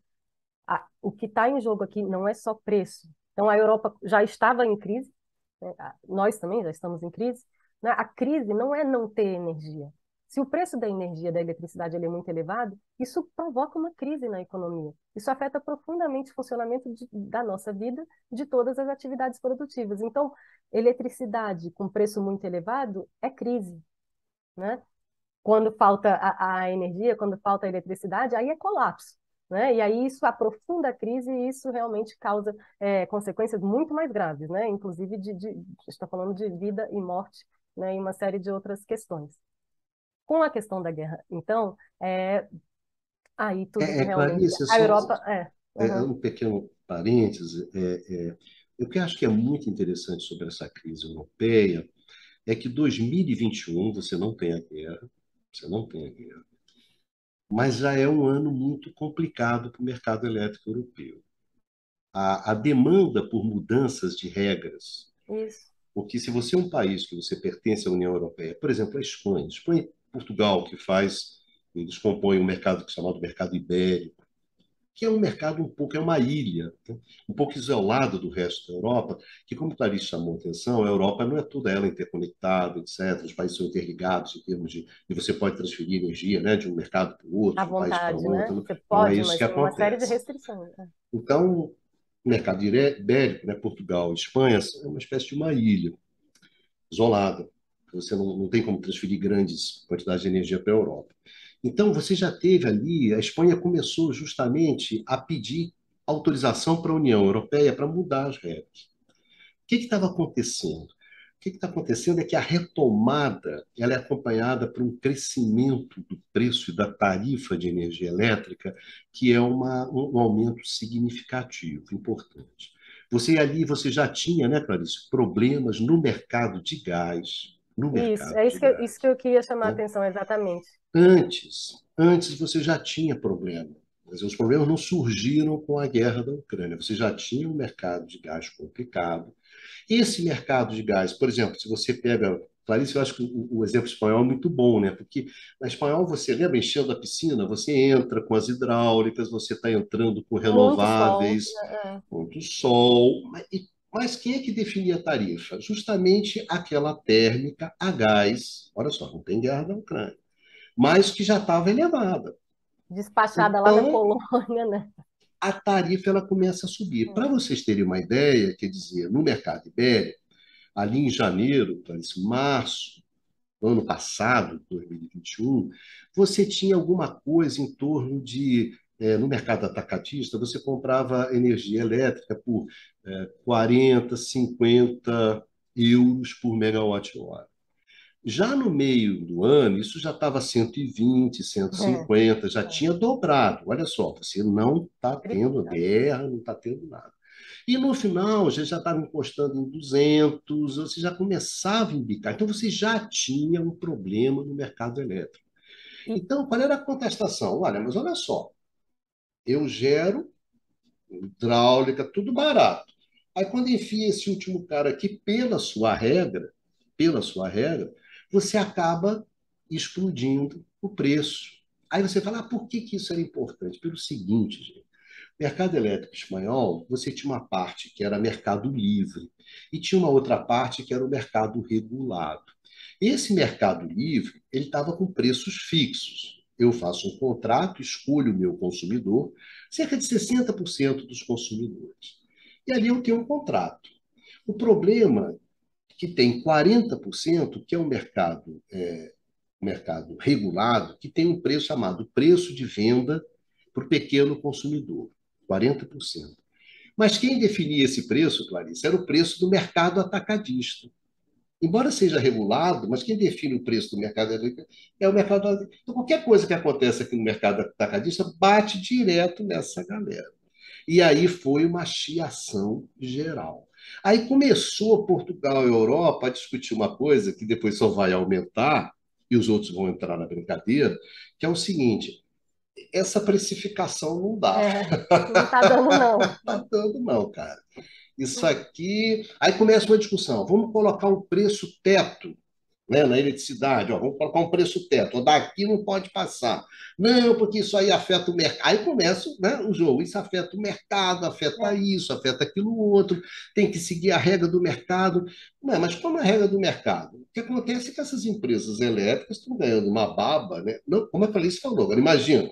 O que está em jogo aqui não é só preço. Então, a Europa já estava em crise, né? Nós também já estamos em crise, né? A crise não é não ter energia. Se o preço da energia, da eletricidade, ele é muito elevado, isso provoca uma crise na economia. Isso afeta profundamente o funcionamento da nossa vida, de todas as atividades produtivas. Então, eletricidade com preço muito elevado é crise, né? Quando falta a energia, quando falta a eletricidade, aí é colapso, né? E aí isso aprofunda a crise e isso realmente causa consequências muito mais graves, né? Inclusive está falando de vida e morte, né? E uma série de outras questões. Com a questão da guerra, então, aí tudo realmente Clarice, a só Europa uhum, um pequeno parêntese. O que eu acho que é muito interessante sobre essa crise europeia é que 2021 você não tem a guerra, você não tem a guerra, mas já é um ano muito complicado para o mercado elétrico europeu. A demanda por mudanças de regras, isso, porque se você é um país que você pertence à União Europeia, por exemplo, Espanha e Portugal, que faz, eles compõem um mercado chamado mercado ibérico, que é um mercado um pouco, é uma ilha, né? Um pouco isolado do resto da Europa, que, como o Clarice chamou a atenção, a Europa não é toda ela interconectada, etc. Os países são interligados em termos de você pode transferir energia, né, de um mercado para o outro, à de um país para vontade, o né? outro. Você Não é pode, isso mas que tem uma série de acontece. restrições, né? Então, o mercado ibérico, né, Portugal e Espanha, é uma espécie de uma ilha isolada. Você não tem como transferir grandes quantidades de energia para a Europa. Então, você já teve ali, a Espanha começou justamente a pedir autorização para a União Europeia para mudar as regras. O que estava acontecendo? O que está acontecendo é que a retomada ela é acompanhada por um crescimento do preço e da tarifa de energia elétrica, que é um aumento significativo, importante. Você já tinha, né, Clarice, problemas no mercado de gás, no Isso, mercado de isso gás, que eu queria chamar a né? atenção exatamente. Antes você já tinha problema. Mas os problemas não surgiram com a guerra da Ucrânia. Você já tinha um mercado de gás complicado. Esse mercado de gás, por exemplo, se você pega. Clarice, eu acho que o exemplo espanhol é muito bom, né? Porque na espanhol você lembra enchendo a piscina, você entra com as hidráulicas, você está entrando com Muito sol, renováveis, muito sol. Mas quem é que definia a tarifa? Justamente aquela térmica a gás. Olha só, não tem guerra da Ucrânia, mas que já estava elevada. despachada lá da Então, Polônia, né? a tarifa ela começa a subir. Para vocês terem uma ideia, quer dizer, no mercado ibérico, ali em janeiro, parece março, no ano passado, 2021, você tinha alguma coisa em torno de, no mercado atacadista, você comprava energia elétrica por 40, 50 euros por megawatt-hora. Já no meio do ano, isso já estava 120, É, 150, já é. tinha dobrado. Olha só, você não está tendo Triplicado. guerra, não está tendo nada. E no final, já estava encostando em 200, você já começava a embicar. Então, você já tinha um problema no mercado elétrico. E, Então, qual era a contestação? Olha, mas olha só, eu gero hidráulica, tudo barato. Aí, quando enfia esse último cara aqui, pela sua regra, você acaba explodindo o preço. Aí você fala, por que isso era importante? Pelo seguinte, gente. Mercado elétrico espanhol, você tinha uma parte que era mercado livre e tinha uma outra parte que era o mercado regulado. Esse mercado livre, ele estava com preços fixos. Eu faço um contrato, escolho o meu consumidor, cerca de 60% dos consumidores. E ali eu tenho um contrato. O problema é que tem 40%, que é um mercado regulado, que tem um preço chamado preço de venda para o pequeno consumidor, 40%. Mas quem definia esse preço, Clarice, era o preço do mercado atacadista. Embora seja regulado, mas quem define o preço do mercado é o mercado. Então, qualquer coisa que acontece aqui no mercado atacadista bate direto nessa galera. E aí foi uma chiação geral. Aí começou Portugal e a Europa a discutir uma coisa que depois só vai aumentar, e os outros vão entrar na brincadeira, que é o seguinte: essa precificação não dá. não está dando, não. Não está dando, não, cara. Isso aqui. Aí começa uma discussão. Vamos colocar um preço teto né, na eletricidade, ó, vamos colocar um preço teto, ó, daqui não pode passar. Não, porque isso aí afeta o mercado. Aí começa, né, o jogo, isso afeta o mercado, afeta É, isso, afeta aquilo outro, tem que seguir a regra do mercado. Não, mas como é a regra do mercado? O que acontece é que essas empresas elétricas estão ganhando uma baba, né? Não, como a Clarice falou, agora imagina,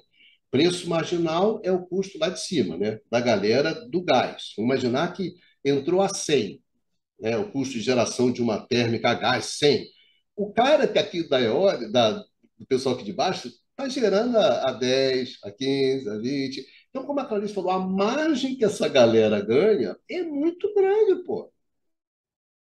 preço marginal é o custo lá de cima, né, da galera do gás. Vamos imaginar que entrou a 100, né, o custo de geração de uma térmica a gás 100. O cara que aqui da eólica, do pessoal aqui de baixo, está gerando a 10, a 15, a 20. Então, como a Clarice falou, a margem que essa galera ganha é muito grande, pô.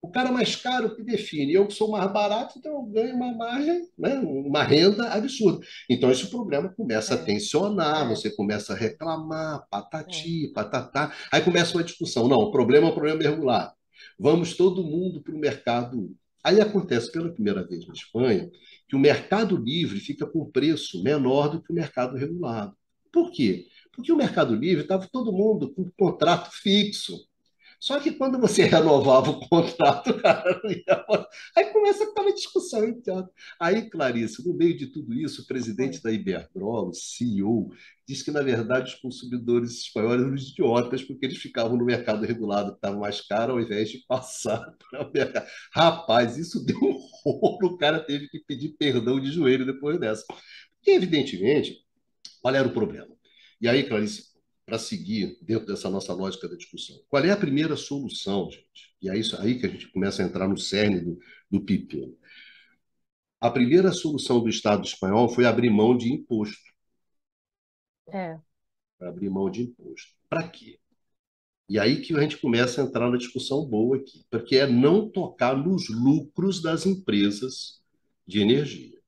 O cara mais caro que define, eu que sou mais barato, então eu ganho uma margem, né, uma renda absurda. Então esse problema começa a é, tensionar, é, você começa a reclamar, é. patati, patatá, aí começa uma discussão. Não, o problema é o problema regular. Vamos todo mundo para o mercado. Aí acontece pela primeira vez na Espanha que o mercado livre fica com preço menor do que o mercado regulado. Por quê? Porque o mercado livre estava todo mundo com contrato fixo. Só que quando você renovava o contrato, cara, não ia... Aí começa aquela discussão interna. Aí, Clarice, no meio de tudo isso, o presidente Foi. da Iberdrola, o CEO, diz que, na verdade, os consumidores espanhóis eram idiotas porque eles ficavam no mercado regulado, que estava mais caro, ao invés de passar para o mercado. Rapaz, isso deu um rolo, o cara teve que pedir perdão de joelho depois dessa. Porque, evidentemente, qual era o problema? E aí, Clarice, para seguir dentro dessa nossa lógica da discussão, qual é a primeira solução, gente? E é isso aí que a gente começa a entrar no cerne do pepino. A primeira solução do Estado espanhol foi abrir mão de imposto. É. Abrir mão de imposto. Para quê? E aí que a gente começa a entrar na discussão boa aqui, porque é não tocar nos lucros das empresas de energia.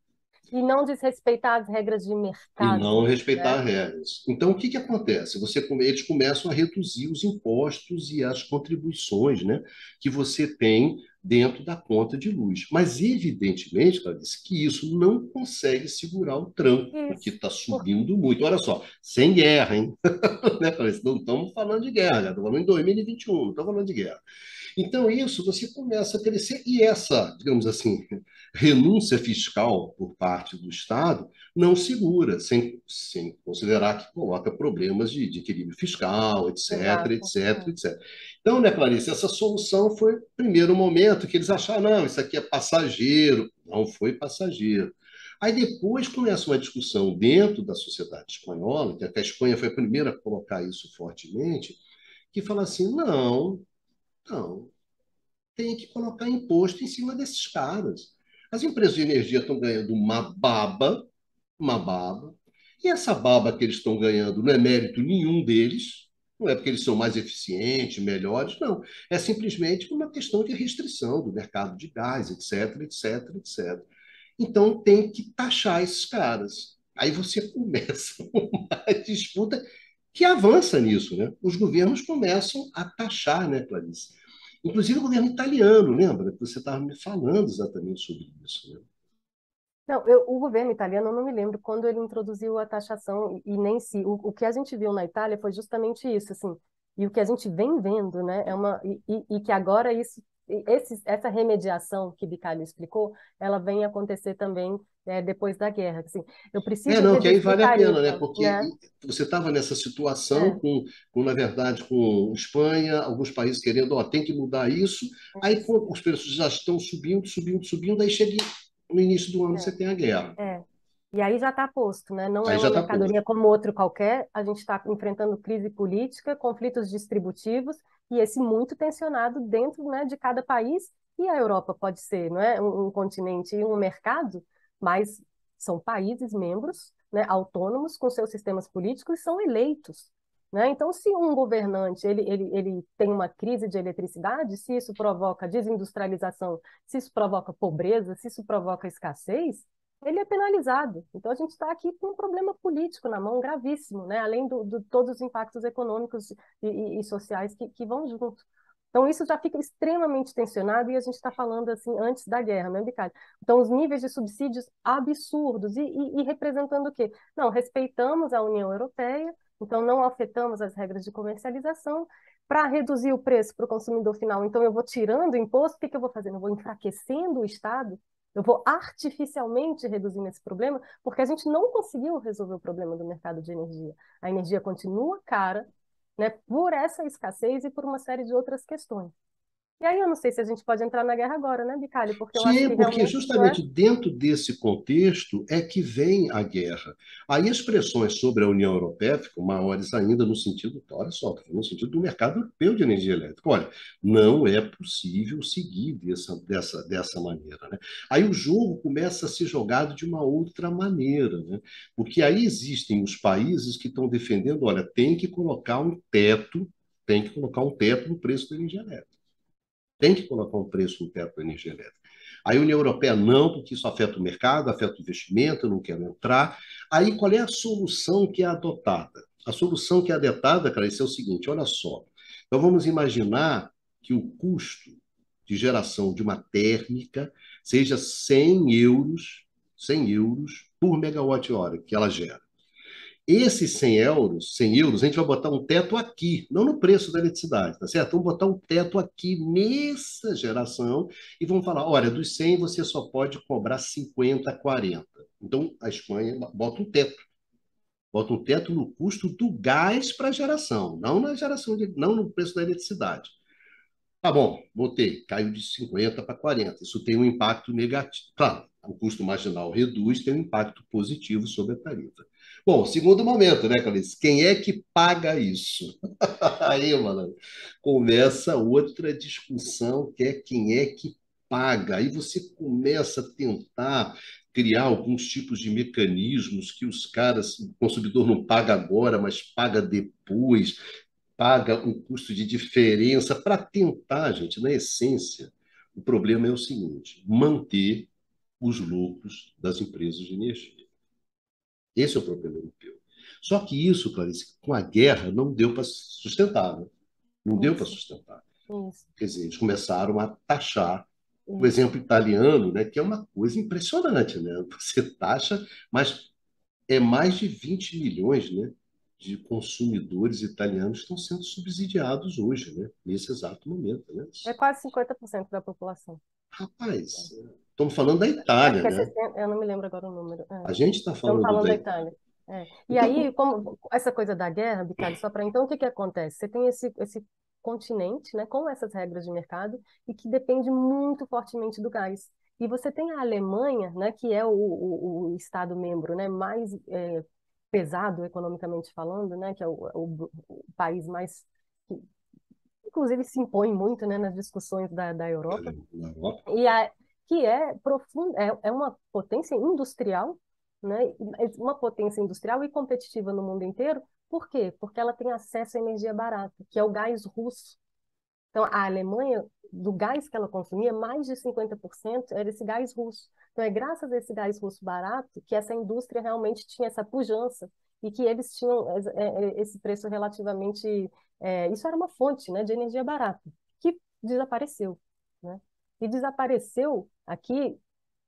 E não desrespeitar as regras de E não mercado, respeitar né? regras. Então, o que que acontece? Eles começam a reduzir os impostos e as contribuições, né, que você tem dentro da conta de luz. Mas, evidentemente, Clarice, que isso não consegue segurar o tranco, porque Isso. está subindo muito. Olha só, sem guerra, hein? Né, Clarice? Não estamos falando de guerra, estamos falando em 2021, não estamos falando de guerra. Então, isso você começa a crescer, e essa, digamos assim, renúncia fiscal por parte do Estado não segura, sem considerar que coloca problemas de equilíbrio fiscal, etc, Exato. etc, etc. Então, né, Clarice, essa solução foi, primeiro momento, que eles acharam, não, isso aqui é passageiro. Não foi passageiro. Aí depois começa uma discussão dentro da sociedade espanhola, que até a Espanha foi a primeira a colocar isso fortemente, que fala assim, não, não, tem que colocar imposto em cima desses caras. As empresas de energia estão ganhando uma baba, e essa baba que eles estão ganhando não é mérito nenhum deles, não é porque eles são mais eficientes, melhores, não. É simplesmente uma questão de restrição do mercado de gás, etc, etc, etc. Então tem que taxar esses caras. Aí você começa uma disputa que avança nisso, né? Os governos começam a taxar, né, Clarice? Inclusive o governo italiano, lembra? Que você estava me falando exatamente sobre isso, né? Não, o governo italiano, eu não me lembro quando ele introduziu a taxação e nem se. O que a gente viu na Itália foi justamente isso, assim. E o que a gente vem vendo, né, é uma. E que agora isso. Essa remediação que Bicalho explicou, ela vem acontecer também depois da guerra. Assim, eu preciso Não, que aí reduzir vale a pena, né? tarifa, Porque né? você estava nessa situação É, com, na verdade, com Espanha, alguns países querendo, ó, tem que mudar isso. Aí isso, quando os preços já estão subindo, subindo, subindo, aí chega no início do ano você tem a guerra. é. E aí já está posto, né? Não é Aí já uma está posto. mercadoria como outro qualquer. A gente está enfrentando crise política, conflitos distributivos e esse muito tensionado dentro, né, de cada país. E a Europa pode ser, não é, um continente e um mercado, mas são países membros, né, autônomos com seus sistemas políticos e são eleitos. Né? Então, se um governante ele tem uma crise de eletricidade, se isso provoca desindustrialização, se isso provoca pobreza, se isso provoca escassez, ele é penalizado. Então, a gente está aqui com um problema político na mão gravíssimo, né? Além de todos os impactos econômicos e sociais que vão junto. Então, isso já fica extremamente tensionado e a gente está falando assim antes da guerra, né, Bicalho? Então, os níveis de subsídios absurdos e representando o quê? Não, respeitamos a União Europeia, então não afetamos as regras de comercialização para reduzir o preço para o consumidor final. Então, eu vou tirando o imposto, o que que eu vou fazendo? Eu vou enfraquecendo o Estado Eu vou artificialmente reduzindo esse problema, porque a gente não conseguiu resolver o problema do mercado de energia. A energia continua cara, né, por essa escassez e por uma série de outras questões. E aí eu não sei se a gente pode entrar na guerra agora, né, Bicalho? Porque eu acho Sim, que porque realmente, não é? justamente dentro desse contexto é que vem a guerra. Aí as pressões sobre a União Europeia ficam maiores ainda no sentido, olha só, no sentido do mercado europeu de energia elétrica. Olha, não é possível seguir dessa maneira, né? Aí o jogo começa a ser jogado de uma outra maneira, né? Porque aí existem os países que estão defendendo, olha, tem que colocar um teto no preço da energia elétrica. Tem que colocar um preço no teto da energia elétrica. Aí a União Europeia não, porque isso afeta o mercado, afeta o investimento, eu não quero entrar. Aí qual é a solução que é adotada? A solução que é adotada, cara, isso é o seguinte, olha só. Então vamos imaginar que o custo de geração de uma térmica seja 100 euros por megawatt-hora que ela gera. Esses 100 euros, a gente vai botar um teto aqui, não no preço da eletricidade, tá certo? Vamos botar um teto aqui nessa geração e vamos falar, olha, dos 100 você só pode cobrar 50, 40. Então, a Espanha bota um teto no custo do gás para geração, não no preço da eletricidade. Tá bom, botei, caiu de 50 para 40. Isso tem um impacto negativo. Claro, o custo marginal reduz, tem um impacto positivo sobre a tarifa. Bom, segundo momento, né, Clarice? Quem é que paga isso? Aí, mano, começa outra discussão, que é quem é que paga. Aí você começa a tentar criar alguns tipos de mecanismos que os caras, o consumidor não paga agora, mas paga depois, paga um custo de diferença para tentar, gente, na essência, o problema é o seguinte: manter os lucros das empresas de energia. Esse é o problema europeu. Só que isso, Clarice, com a guerra não deu para sustentar, né? Não deu para Isso, sustentar. isso, Quer dizer, eles começaram a taxar. O isso. exemplo italiano, né, que é uma coisa impressionante, né? Você taxa, mas é mais de 20 milhões, né, de consumidores italianos estão sendo subsidiados hoje, né, nesse exato momento, né? É quase 50% da população. Rapaz, estamos falando da Itália, Acho que é né? 60, eu não me lembro agora o número. A gente está Estamos falando falando da da Itália. Itália. É. E aí, Então, como essa coisa da guerra, Bicalho, só para então, o que que acontece? Você tem esse continente, né, com essas regras de mercado e que depende muito fortemente do gás. E você tem a Alemanha, né, que é o Estado membro, né, mais pesado economicamente falando, né, que é o país mais, que, inclusive se impõe muito, né, nas discussões da Europa na Europa, e que é profunda, é uma potência industrial, né? Uma potência industrial e competitiva no mundo inteiro. Por quê? Porque ela tem acesso à energia barata, que é o gás russo. Então, a Alemanha, do gás que ela consumia, mais de 50% era esse gás russo. Então, é graças a esse gás russo barato que essa indústria realmente tinha essa pujança e que eles tinham esse preço relativamente. Isso era uma fonte, né, de energia barata, que desapareceu, né? E desapareceu aqui,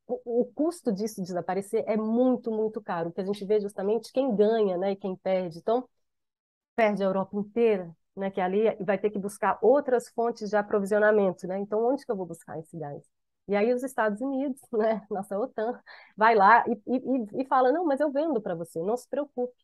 o custo disso desaparecer é muito, muito caro, que a gente vê justamente quem ganha, né, e quem perde. Então, perde a Europa inteira, né, que ali vai ter que buscar outras fontes de aprovisionamento, né? Então, onde que eu vou buscar esse gás? E aí os Estados Unidos, né, nossa OTAN, vai lá e fala, não, mas eu vendo para você, não se preocupe.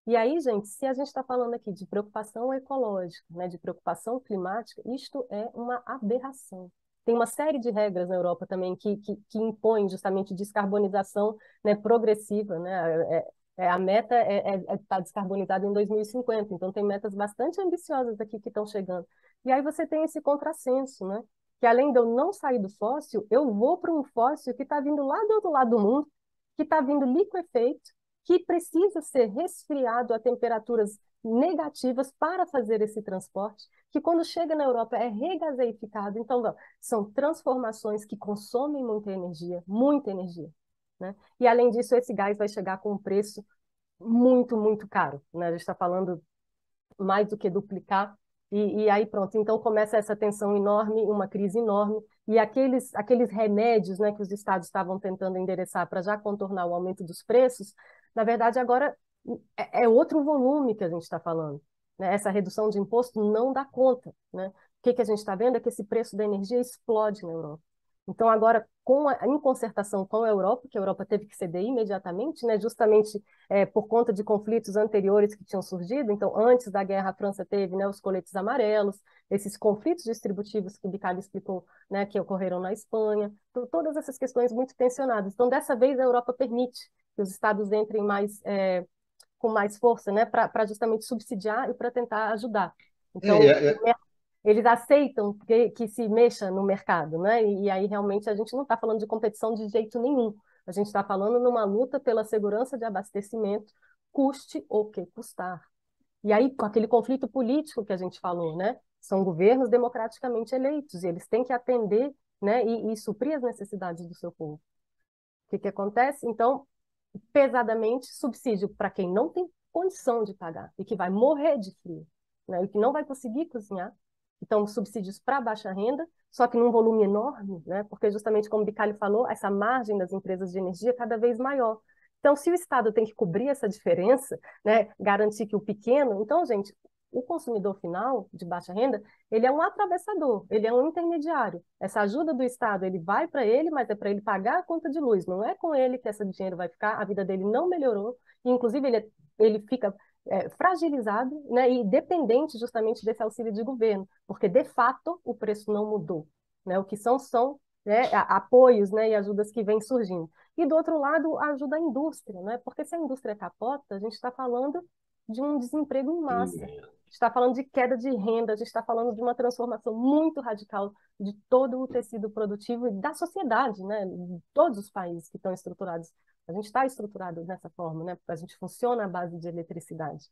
E aí, gente, se a gente está falando aqui de preocupação ecológica, né, de preocupação climática, isto é uma aberração. Tem uma série de regras na Europa também que impõem justamente descarbonização, né, progressiva, né? A meta é estar descarbonizada em 2050, então tem metas bastante ambiciosas aqui que estão chegando. E aí você tem esse contrassenso, né? Que além de eu não sair do fóssil, eu vou para um fóssil que está vindo lá do outro lado do mundo, que está vindo liquefeito, que precisa ser resfriado a temperaturas negativas para fazer esse transporte, que quando chega na Europa é regaseificado. Então, são transformações que consomem muita energia, né? E além disso, esse gás vai chegar com um preço muito, muito caro, né? A gente está falando mais do que duplicar. E aí pronto, então começa essa tensão enorme, uma crise enorme, e aqueles remédios, né, que os estados estavam tentando endereçar para já contornar o aumento dos preços, na verdade agora é outro volume que a gente está falando, né? Essa redução de imposto não dá conta, né? O que que a gente está vendo é que esse preço da energia explode na Europa. Então, agora, em concertação com a Europa, que a Europa teve que ceder imediatamente, né, justamente por conta de conflitos anteriores que tinham surgido. Então, antes da guerra, a França teve, né, os coletes amarelos, esses conflitos distributivos que o Bicalho explicou, né, que ocorreram na Espanha. Então, todas essas questões muito tensionadas. Então, dessa vez, a Europa permite que os estados entrem com mais força, né, para justamente subsidiar e para tentar ajudar. É, Então, é, eles aceitam que se mexa no mercado, né? E aí realmente a gente não está falando de competição de jeito nenhum. A gente está falando numa luta pela segurança de abastecimento, custe o que custar. E aí, com aquele conflito político que a gente falou, né? São governos democraticamente eleitos e eles têm que atender, né, e suprir as necessidades do seu povo. O que que acontece? Então, pesadamente subsídio para quem não tem condição de pagar e que vai morrer de frio, né? E que não vai conseguir cozinhar. Então, subsídios para baixa renda, só que num volume enorme, né? Porque justamente como o Bicalho falou, essa margem das empresas de energia é cada vez maior. Então, se o Estado tem que cobrir essa diferença, né, garantir que o pequeno, então, gente, o consumidor final de baixa renda, ele é um atravessador, ele é um intermediário. Essa ajuda do Estado, ele vai para ele, mas é para ele pagar a conta de luz. Não é com ele que esse dinheiro vai ficar, a vida dele não melhorou, e inclusive ele fica fragilizado, né, e dependente justamente desse auxílio de governo, porque de fato o preço não mudou. Né? O que são né, apoios, né, e ajudas que vêm surgindo. E do outro lado, ajuda a indústria, né? Porque se a indústria capota, a gente está falando de um desemprego em massa está falando de queda de renda, a gente está falando de uma transformação muito radical de todo o tecido produtivo e da sociedade, né? De todos os países que estão estruturados. A gente está estruturado dessa forma, né? A gente funciona à base de eletricidade.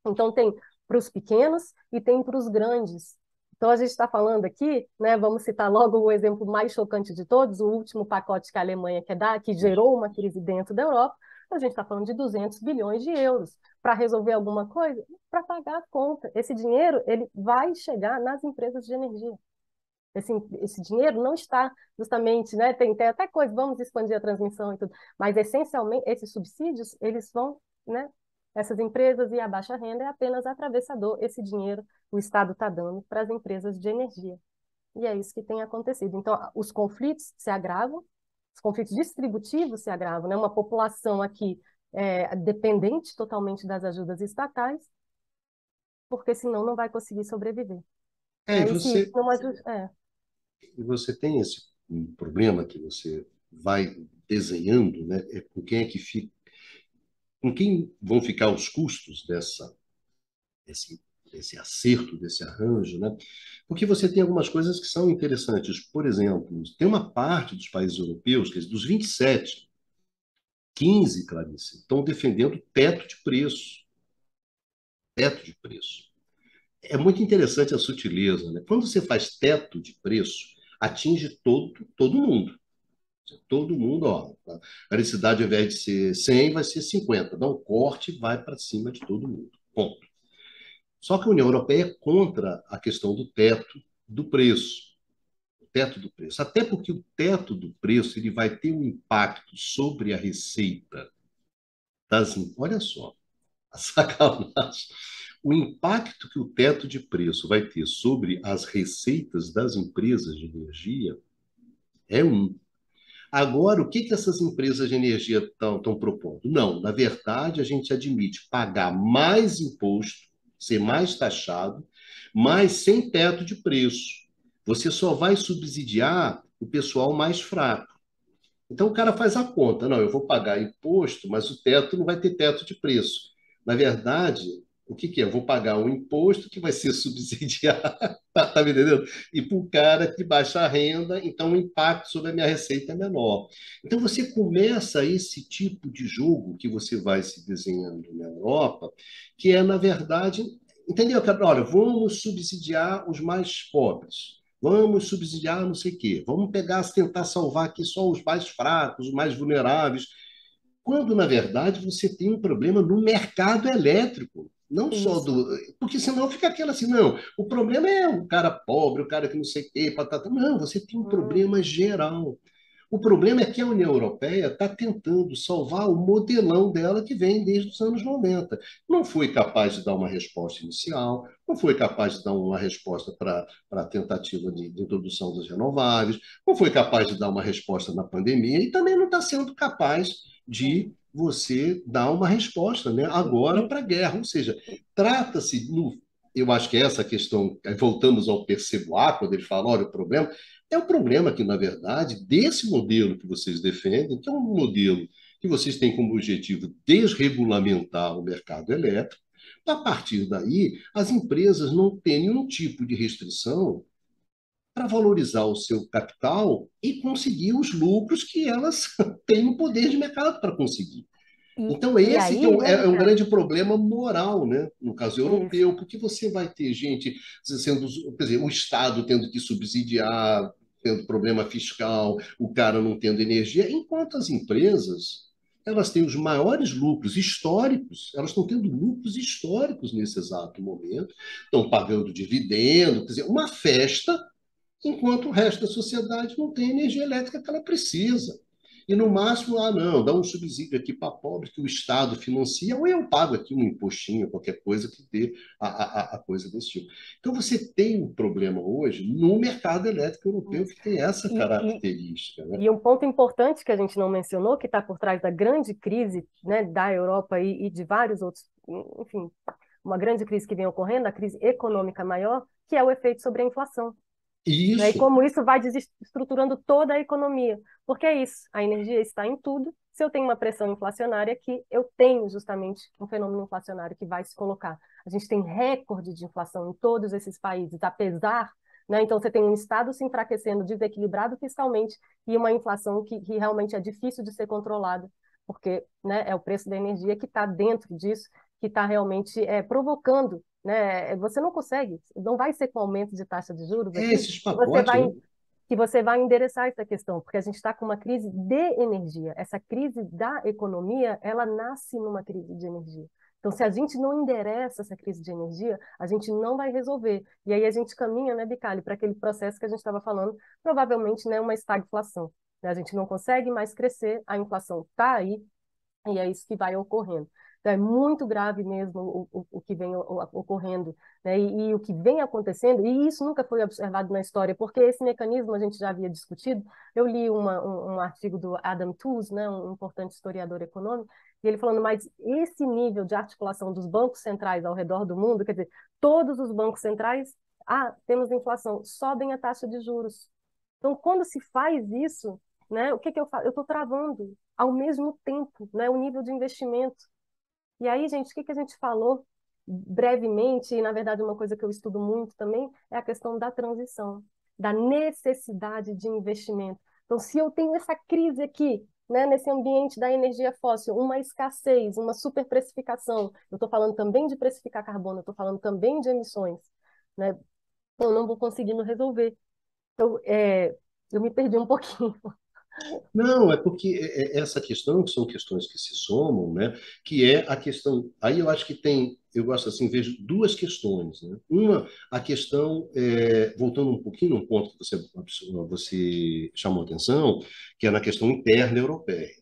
Então, tem para os pequenos e tem para os grandes. Então, a gente está falando aqui, né, vamos citar logo o exemplo mais chocante de todos, o último pacote que a Alemanha quer dar, que gerou uma crise dentro da Europa. A gente está falando de 200 bilhões de euros para resolver alguma coisa, para pagar a conta. Esse dinheiro ele vai chegar nas empresas de energia. Esse dinheiro não está justamente, né? Tem até coisa, vamos expandir a transmissão e tudo, mas essencialmente esses subsídios, eles vão, né? Essas empresas e a baixa renda é apenas atravessador. Esse dinheiro o Estado está dando para as empresas de energia. E é isso que tem acontecido. Então, os conflitos se agravam, os conflitos distributivos se agravam, né? Uma população aqui dependente totalmente das ajudas estatais, porque senão não vai conseguir sobreviver. e Né? E se você, não e você tem esse problema que você vai desenhando, né? É com quem é que fica, com quem vão ficar os custos desse, desse acerto, desse arranjo, né? Porque você tem algumas coisas que são interessantes. Por exemplo, tem uma parte dos países europeus, quer dizer, dos 27, 15, Clarice, estão defendendo teto de preço. Teto de preço. É muito interessante a sutileza, né? Quando você faz teto de preço, atinge todo mundo. Todo mundo, ó, a eletricidade, ao invés de ser 100, vai ser 50. Dá um corte e vai para cima de todo mundo. Ponto. Só que a União Europeia é contra a questão do teto do preço. O teto do preço. Até porque o teto do preço ele vai ter um impacto sobre a receita das. Olha só, a sacanagem. O impacto que o teto de preço vai ter sobre as receitas das empresas de energia é um. Agora, o que essas empresas de energia estão propondo? Não, na verdade, a gente admite pagar mais imposto, ser mais taxado, mas sem teto de preço. Você só vai subsidiar o pessoal mais fraco. Então, o cara faz a conta. Não, eu vou pagar imposto, mas o teto não vai ter teto de preço. Na verdade, o que é? Eu vou pagar um imposto que vai ser subsidiado, tá me entendendo? E para o cara de baixa renda, então o impacto sobre a minha receita é menor. Então, você começa esse tipo de jogo que você vai se desenhando na Europa, que é, na verdade, entendeu? Olha, vamos subsidiar os mais pobres. Vamos subsidiar não sei o quê. Vamos pegar, tentar salvar aqui só os mais fracos, os mais vulneráveis. Quando, na verdade, você tem um problema no mercado elétrico. Não só isso. do. Porque senão fica aquela assim, não, o problema é o cara pobre, o cara que não sei o quê, patata. Não, você tem um Hum, problema geral. O problema é que a União Europeia está tentando salvar o modelão dela que vem desde os anos 90. Não foi capaz de dar uma resposta inicial, não foi capaz de dar uma resposta para a tentativa de introdução das renováveis, não foi capaz de dar uma resposta na pandemia e também não está sendo capaz de você dar uma resposta, né, agora E, para a guerra. Ou seja, trata-se, eu acho que essa questão, voltamos ao percebo A, quando ele fala, olha, o problema é o problema que, na verdade, desse modelo que vocês defendem, que é um modelo que vocês têm como objetivo desregulamentar o mercado elétrico, a partir daí, as empresas não têm nenhum tipo de restrição para valorizar o seu capital e conseguir os lucros que elas têm no poder de mercado para conseguir. Então, e esse que aí, né, é um Ricardo? grande problema moral, né? No caso Isso. europeu, porque você vai ter gente sendo, quer dizer, o Estado tendo que subsidiar, tendo problema fiscal, o cara não tendo energia, enquanto as empresas elas têm os maiores lucros históricos, elas estão tendo lucros históricos nesse exato momento, estão pagando dividendo, quer dizer, uma festa, enquanto o resto da sociedade não tem a energia elétrica que ela precisa. E no máximo, não, dá um subsídio aqui para pobre que o Estado financia, ou eu pago aqui um impostinho, qualquer coisa que dê a coisa desse tipo. Então você tem um problema hoje no mercado elétrico europeu Isso. que tem essa E, e, característica, né? e um ponto importante que a gente não mencionou, que está por trás da grande crise, né, da Europa e de vários outros, enfim, uma grande crise que vem ocorrendo, a crise econômica maior, que é o efeito sobre a inflação. Né? E Isso, como isso vai desestruturando toda a economia. Porque é isso, a energia está em tudo. Se eu tenho uma pressão inflacionária aqui, eu tenho justamente um fenômeno inflacionário que vai se colocar. A gente tem recorde de inflação em todos esses países, apesar, né? Então você tem um Estado se enfraquecendo, desequilibrado fiscalmente, e uma inflação que realmente é difícil de ser controlada, porque, né, é o preço da energia que está dentro disso, que está realmente provocando, né? Você não consegue, não vai ser com aumento de taxa de juros é aqui esses que você pacotes, vai né? que você vai endereçar essa questão, porque a gente está com uma crise de energia. Essa crise da economia, ela nasce numa crise de energia. Então, se a gente não endereça essa crise de energia, a gente não vai resolver. E aí a gente caminha, né, Bicalho, para aquele processo que a gente estava falando, provavelmente, né, uma estagflação. Né? A gente não consegue mais crescer, a inflação está aí, e é isso que vai ocorrendo. Então, é muito grave mesmo o que vem ocorrendo, né? E o que vem acontecendo, e isso nunca foi observado na história, porque esse mecanismo a gente já havia discutido. Eu li um artigo do Adam Tooze, né, um importante historiador econômico, e ele falando, mas esse nível de articulação dos bancos centrais ao redor do mundo, quer dizer, todos os bancos centrais, temos inflação, sobem a taxa de juros. Então, quando se faz isso, né, o que eu faço? Eu estou travando ao mesmo tempo, né, o nível de investimento. E aí, gente, o que a gente falou brevemente, e na verdade uma coisa que eu estudo muito também, é a questão da transição, da necessidade de investimento. Então, se eu tenho essa crise aqui, né, nesse ambiente da energia fóssil, uma escassez, uma superprecificação, eu estou falando também de precificar carbono, eu estou falando também de emissões, né, eu não vou conseguindo resolver. Então, eu me perdi um pouquinho. Não, é porque essa questão, que são questões que se somam, né? Que é a questão. Aí eu acho que tem, eu gosto assim, vejo duas questões, né? Uma, a questão, voltando um pouquinho num ponto que você chamou atenção, que é na questão interna europeia.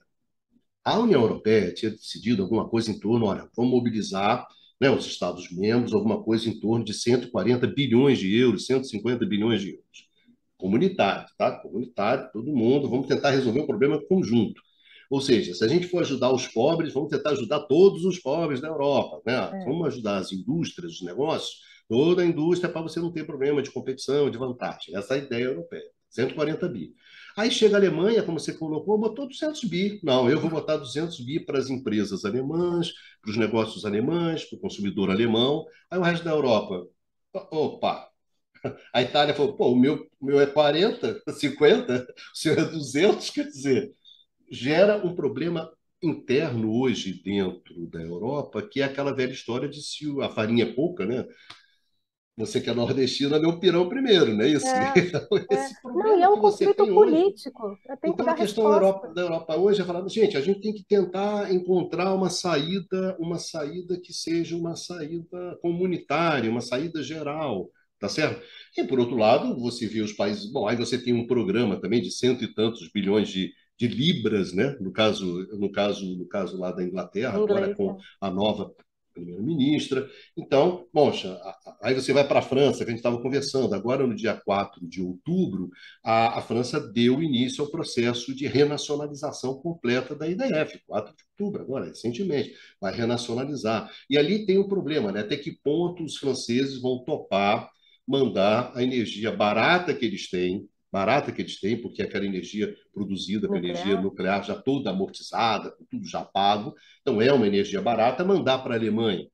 A União Europeia tinha decidido alguma coisa em torno, olha, vamos mobilizar, né, os Estados-membros, alguma coisa em torno de 140 bilhões de euros, 150 bilhões de euros comunitário, tá? Comunitário, todo mundo, vamos tentar resolver um problema conjunto. Ou seja, se a gente for ajudar os pobres, vamos tentar ajudar todos os pobres da Europa, né? É, Vamos ajudar as indústrias, os negócios, toda a indústria para você não ter problema de competição, de vantagem. Essa é a ideia europeia. 140 bi. Aí chega a Alemanha, como você colocou, botou 200 bi. Não, eu vou botar 200 bi para as empresas alemãs, para os negócios alemães, para o consumidor alemão. Aí o resto da Europa, opa, a Itália falou, pô, o meu é 40, 50, o seu é 200, quer dizer, gera um problema interno hoje dentro da Europa, que é aquela velha história de se a farinha é pouca, né? Você que é nordestina, meu pirão primeiro, não é isso? Então, esse Não, e problema é um que você conflito tem hoje. político. Tem que Então, a dar questão resposta. Da Europa hoje é falar, gente, a gente tem que tentar encontrar uma saída que seja uma saída comunitária, uma saída geral, tá certo? E, por outro lado, você vê os países... Bom, aí você tem um programa também de cento e tantos bilhões de libras, né? No caso lá da Inglaterra, Em agora inglês, com a nova primeira-ministra. Então, poxa, aí você vai para a França, que a gente estava conversando, agora no dia 4 de outubro, a França deu início ao processo de renacionalização completa da IDF, 4 de outubro, agora, recentemente, vai renacionalizar. E ali tem um problema, né? Até que ponto os franceses vão topar mandar a energia barata que eles têm, porque é aquela energia produzida com energia nuclear. nuclear já toda amortizada, com tudo já pago, então é uma energia barata, mandar para a Alemanha,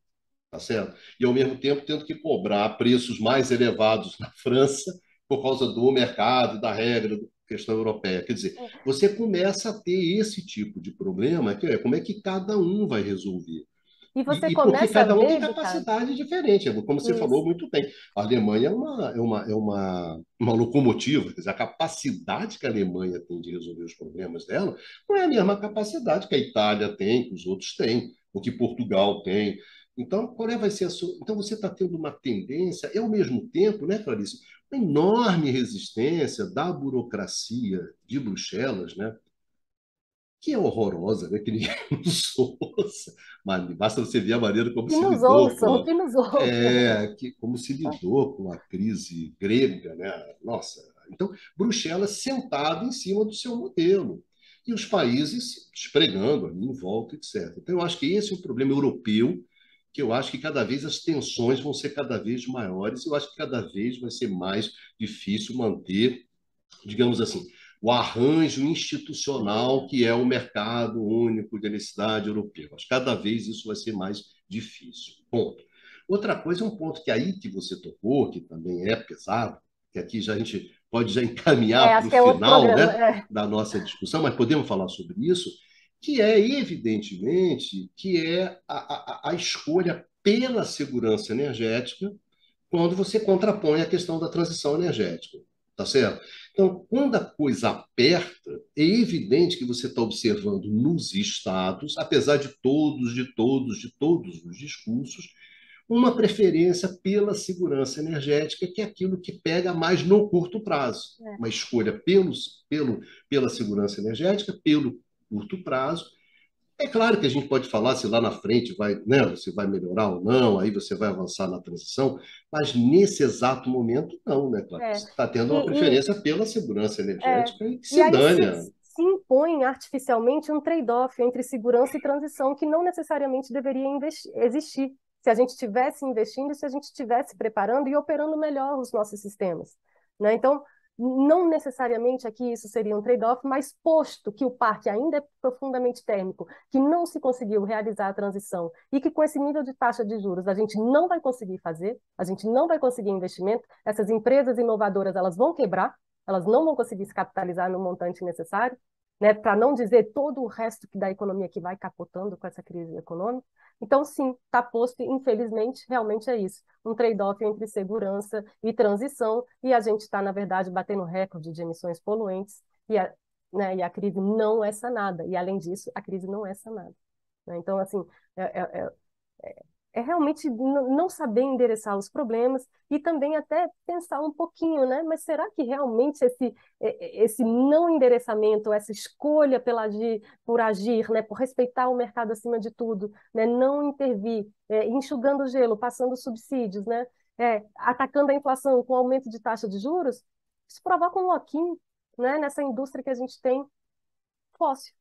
tá certo? E ao mesmo tempo tendo que cobrar preços mais elevados na França por causa do mercado, da regra, da questão europeia. Quer dizer, você começa a ter esse tipo de problema, que é como é que cada um vai resolver. E você Porque começa a cada um tem ver, Ricardo, capacidade diferente, como você falou isso. muito bem. A Alemanha é uma locomotiva, quer dizer, a capacidade que a Alemanha tem de resolver os problemas dela não é a mesma capacidade que a Itália tem, que os outros têm, ou que Portugal tem. Então, qual vai ser a sua... Então, você está tendo uma tendência, e ao mesmo tempo, né, Clarice, uma enorme resistência da burocracia de Bruxelas, né? Que é horrorosa, né? Que ninguém nos ouça. Mas basta você ver a maneira como Que se nos lidou ouçam, que nos ouçam. como se lidou com a crise grega, né? Nossa, então Bruxelas sentado em cima do seu modelo e os países se esfregando ali em volta, etc. Então eu acho que esse é um problema europeu, que eu acho que cada vez as tensões vão ser cada vez maiores, e eu acho que cada vez vai ser mais difícil manter, digamos assim, o arranjo institucional que é o mercado único de eletricidade europeu. Acho que cada vez isso vai ser mais difícil. Ponto. Outra coisa, um ponto que aí que você tocou, que também é pesado, que aqui já a gente pode já encaminhar para Acho o que é outro final, programa. né, da nossa discussão, mas podemos falar sobre isso, que é evidentemente que é a escolha pela segurança energética quando você contrapõe a questão da transição energética, tá certo? Então, quando a coisa aperta, é evidente que você está observando nos estados, apesar de todos os discursos, uma preferência pela segurança energética, que é aquilo que pega mais no curto prazo. É. Uma escolha pela segurança energética, pelo curto prazo, é claro que a gente pode falar se lá na frente vai, né, se vai melhorar ou não, aí você vai avançar na transição, mas nesse exato momento não, né, claro? É. Você está tendo uma E, preferência pela segurança É, energética e que e se aí dane. se impõe artificialmente um trade-off entre segurança e transição que não necessariamente deveria existir se a gente estivesse investindo, se a gente estivesse preparando e operando melhor os nossos sistemas, né? Então, não necessariamente aqui isso seria um trade-off, mas posto que o parque ainda é profundamente térmico, que não se conseguiu realizar a transição e que com esse nível de taxa de juros a gente não vai conseguir fazer, a gente não vai conseguir investimento, essas empresas inovadoras elas vão quebrar, elas não vão conseguir se capitalizar no montante necessário, né, para não dizer todo o resto da economia que vai capotando com essa crise econômica. Então, sim, está posto, infelizmente, realmente é isso, um trade-off entre segurança e transição, e a gente está, na verdade, batendo recorde de emissões poluentes, né, e a crise não é sanada, e além disso, a crise não é sanada. Né? Então, assim, é, é, é realmente não saber endereçar os problemas e também até pensar um pouquinho, né? Mas será que realmente esse não endereçamento, essa escolha por agir, né? Por respeitar o mercado acima de tudo, né? Não intervir, enxugando o gelo, passando subsídios, né? Atacando a inflação com aumento de taxa de juros, isso provoca um lock-in, né? Nessa indústria que a gente tem fóssil.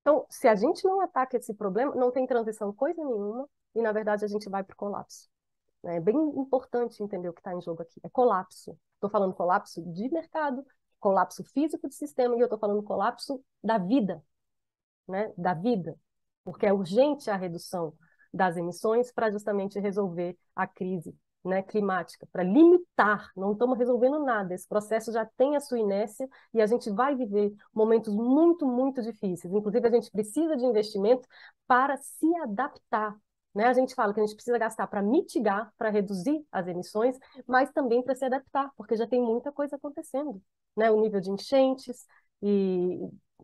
Então, se a gente não ataca esse problema, não tem transição coisa nenhuma, e na verdade a gente vai para o colapso. É bem importante entender o que está em jogo aqui. É colapso. Estou falando colapso de mercado, colapso físico de sistema, e eu estou falando colapso da vida, né? Da vida. Porque é urgente a redução das emissões para justamente resolver a crise, né, climática, para limitar. Não estamos resolvendo nada. Esse processo já tem a sua inércia e a gente vai viver momentos muito, muito difíceis. Inclusive, a gente precisa de investimento para se adaptar. Né? A gente fala que a gente precisa gastar para mitigar, para reduzir as emissões, mas também para se adaptar, porque já tem muita coisa acontecendo. Né? O nível de enchentes, e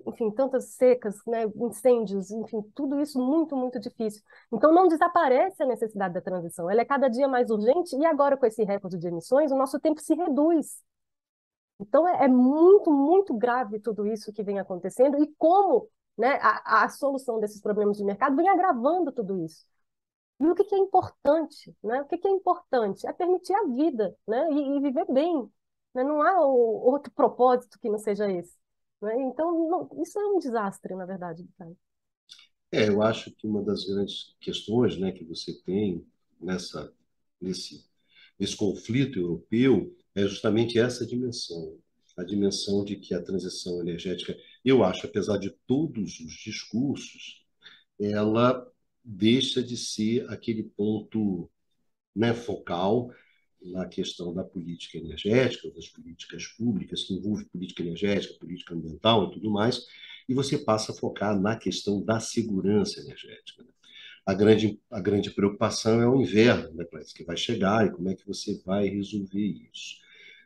enfim, tantas secas, né, incêndios, enfim, tudo isso muito, muito difícil. Então, não desaparece a necessidade da transição, ela é cada dia mais urgente e agora, com esse recorde de emissões, o nosso tempo se reduz. Então, é muito, muito grave tudo isso que vem acontecendo e como, né, a solução desses problemas de mercado vem agravando tudo isso. E o que que é importante, né? O que que é importante? É permitir a vida, né? E viver bem, né? Não há outro propósito que não seja esse, né? Então, isso é um desastre, na verdade, Caio. Eu acho que uma das grandes questões, né, que você tem nessa, nesse, nesse conflito europeu é justamente essa dimensão, a dimensão de que a transição energética, eu acho, apesar de todos os discursos, ela deixa de ser aquele ponto, né, focal na questão da política energética, das políticas públicas, que envolve política energética, política ambiental e tudo mais, e você passa a focar na questão da segurança energética. A grande preocupação é o inverno, né, que vai chegar e como é que você vai resolver isso.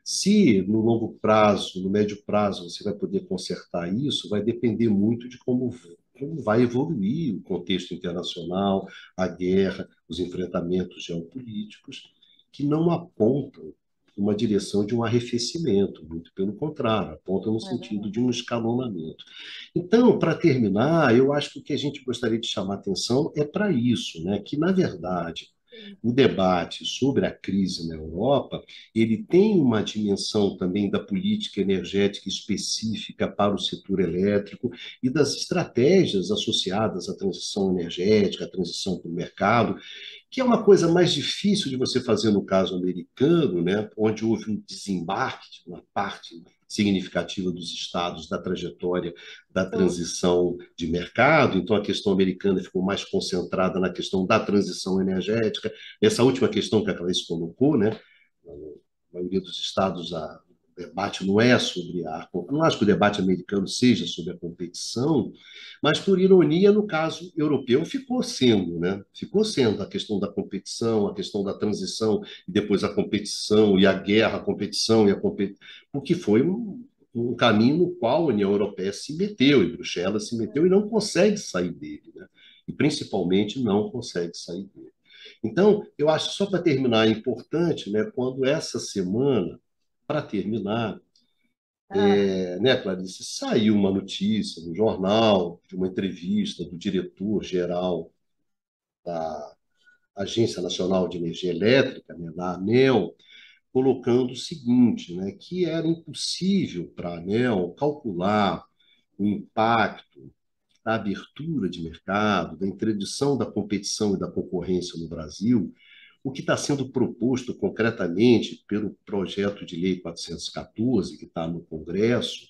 Se no longo prazo, no médio prazo, você vai poder consertar isso, vai depender muito de como vai evoluir o contexto internacional, a guerra, os enfrentamentos geopolíticos, que não apontam uma direção de um arrefecimento, muito pelo contrário, apontam no É sentido verdade. de um escalonamento. Então, para terminar, eu acho que o que a gente gostaria de chamar atenção é para isso, né? Que, na verdade, o debate sobre a crise na Europa, ele tem uma dimensão também da política energética específica para o setor elétrico e das estratégias associadas à transição energética, à transição para o mercado, que é uma coisa mais difícil de você fazer no caso americano, né, onde houve um desembarque de uma parte significativa dos estados da trajetória da Sim. transição de mercado. Então, a questão americana ficou mais concentrada na questão da transição energética. Essa última questão que a Clarice colocou, né, na maioria dos estados, o debate não é sobre a. Não acho que o debate americano seja sobre a competição, mas, por ironia, no caso europeu, ficou sendo, né? Ficou sendo a questão da competição, a questão da transição, e depois a competição, e a guerra, a competição e a competição, porque foi um caminho no qual a União Europeia se meteu, e Bruxelas se meteu e não consegue sair dele, né? E principalmente não consegue sair dele. Então, eu acho, só para terminar, é importante, né, quando essa semana, para terminar, Ah, né, Clarice, saiu uma notícia no jornal, de uma entrevista do diretor-geral da Agência Nacional de Energia Elétrica, né, da ANEEL, colocando o seguinte, né, que era impossível para a ANEEL calcular o impacto da abertura de mercado, da introdução da competição e da concorrência no Brasil, o que está sendo proposto concretamente pelo projeto de lei 414, que está no Congresso,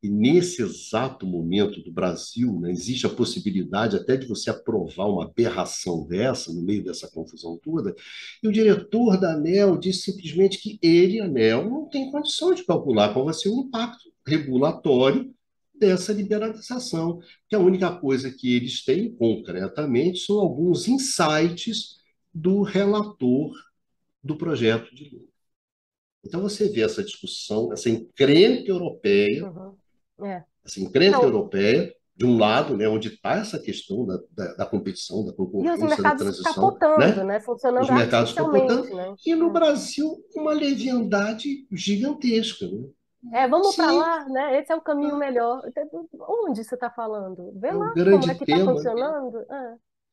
e nesse exato momento do Brasil, né, existe a possibilidade até de você aprovar uma aberração dessa, no meio dessa confusão toda, e o diretor da ANEEL disse simplesmente que ele, a ANEEL, não tem condição de calcular qual vai ser o impacto regulatório dessa liberalização, que a única coisa que eles têm concretamente são alguns insights do relator do projeto de lei. Então você vê essa discussão, uhum. É. essa encrenca Não, europeia, de um lado, né, onde está essa questão da competição, da e os concorrência, da mercados transição, capotando, né? né? Funcionando Os mercados capotando, artificialmente, né? e no Brasil uma leviandade gigantesca. Né? Vamos para Sim, lá, né? Esse é o caminho melhor. Onde você está falando? Vê é o lá como é grande que está tema, funcionando.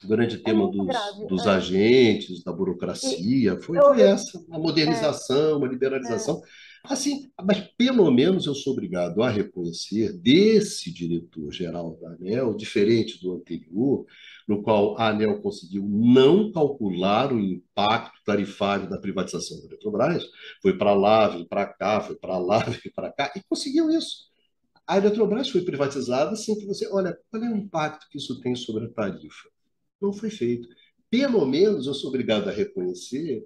o grande É tema muito dos, grave. dos agentes, da E burocracia, foi, eu, foi eu- essa, a é, modernização, a é, liberalização. Assim, mas pelo menos eu sou obrigado a reconhecer desse diretor-geral da ANEEL, diferente do anterior, no qual a ANEEL conseguiu não calcular o impacto tarifário da privatização da Eletrobras, foi para lá, veio para cá, foi para lá, veio para cá, e conseguiu isso. A Eletrobras foi privatizada sem que você, olha, qual é o impacto que isso tem sobre a tarifa? Não foi feito. Pelo menos eu sou obrigado a reconhecer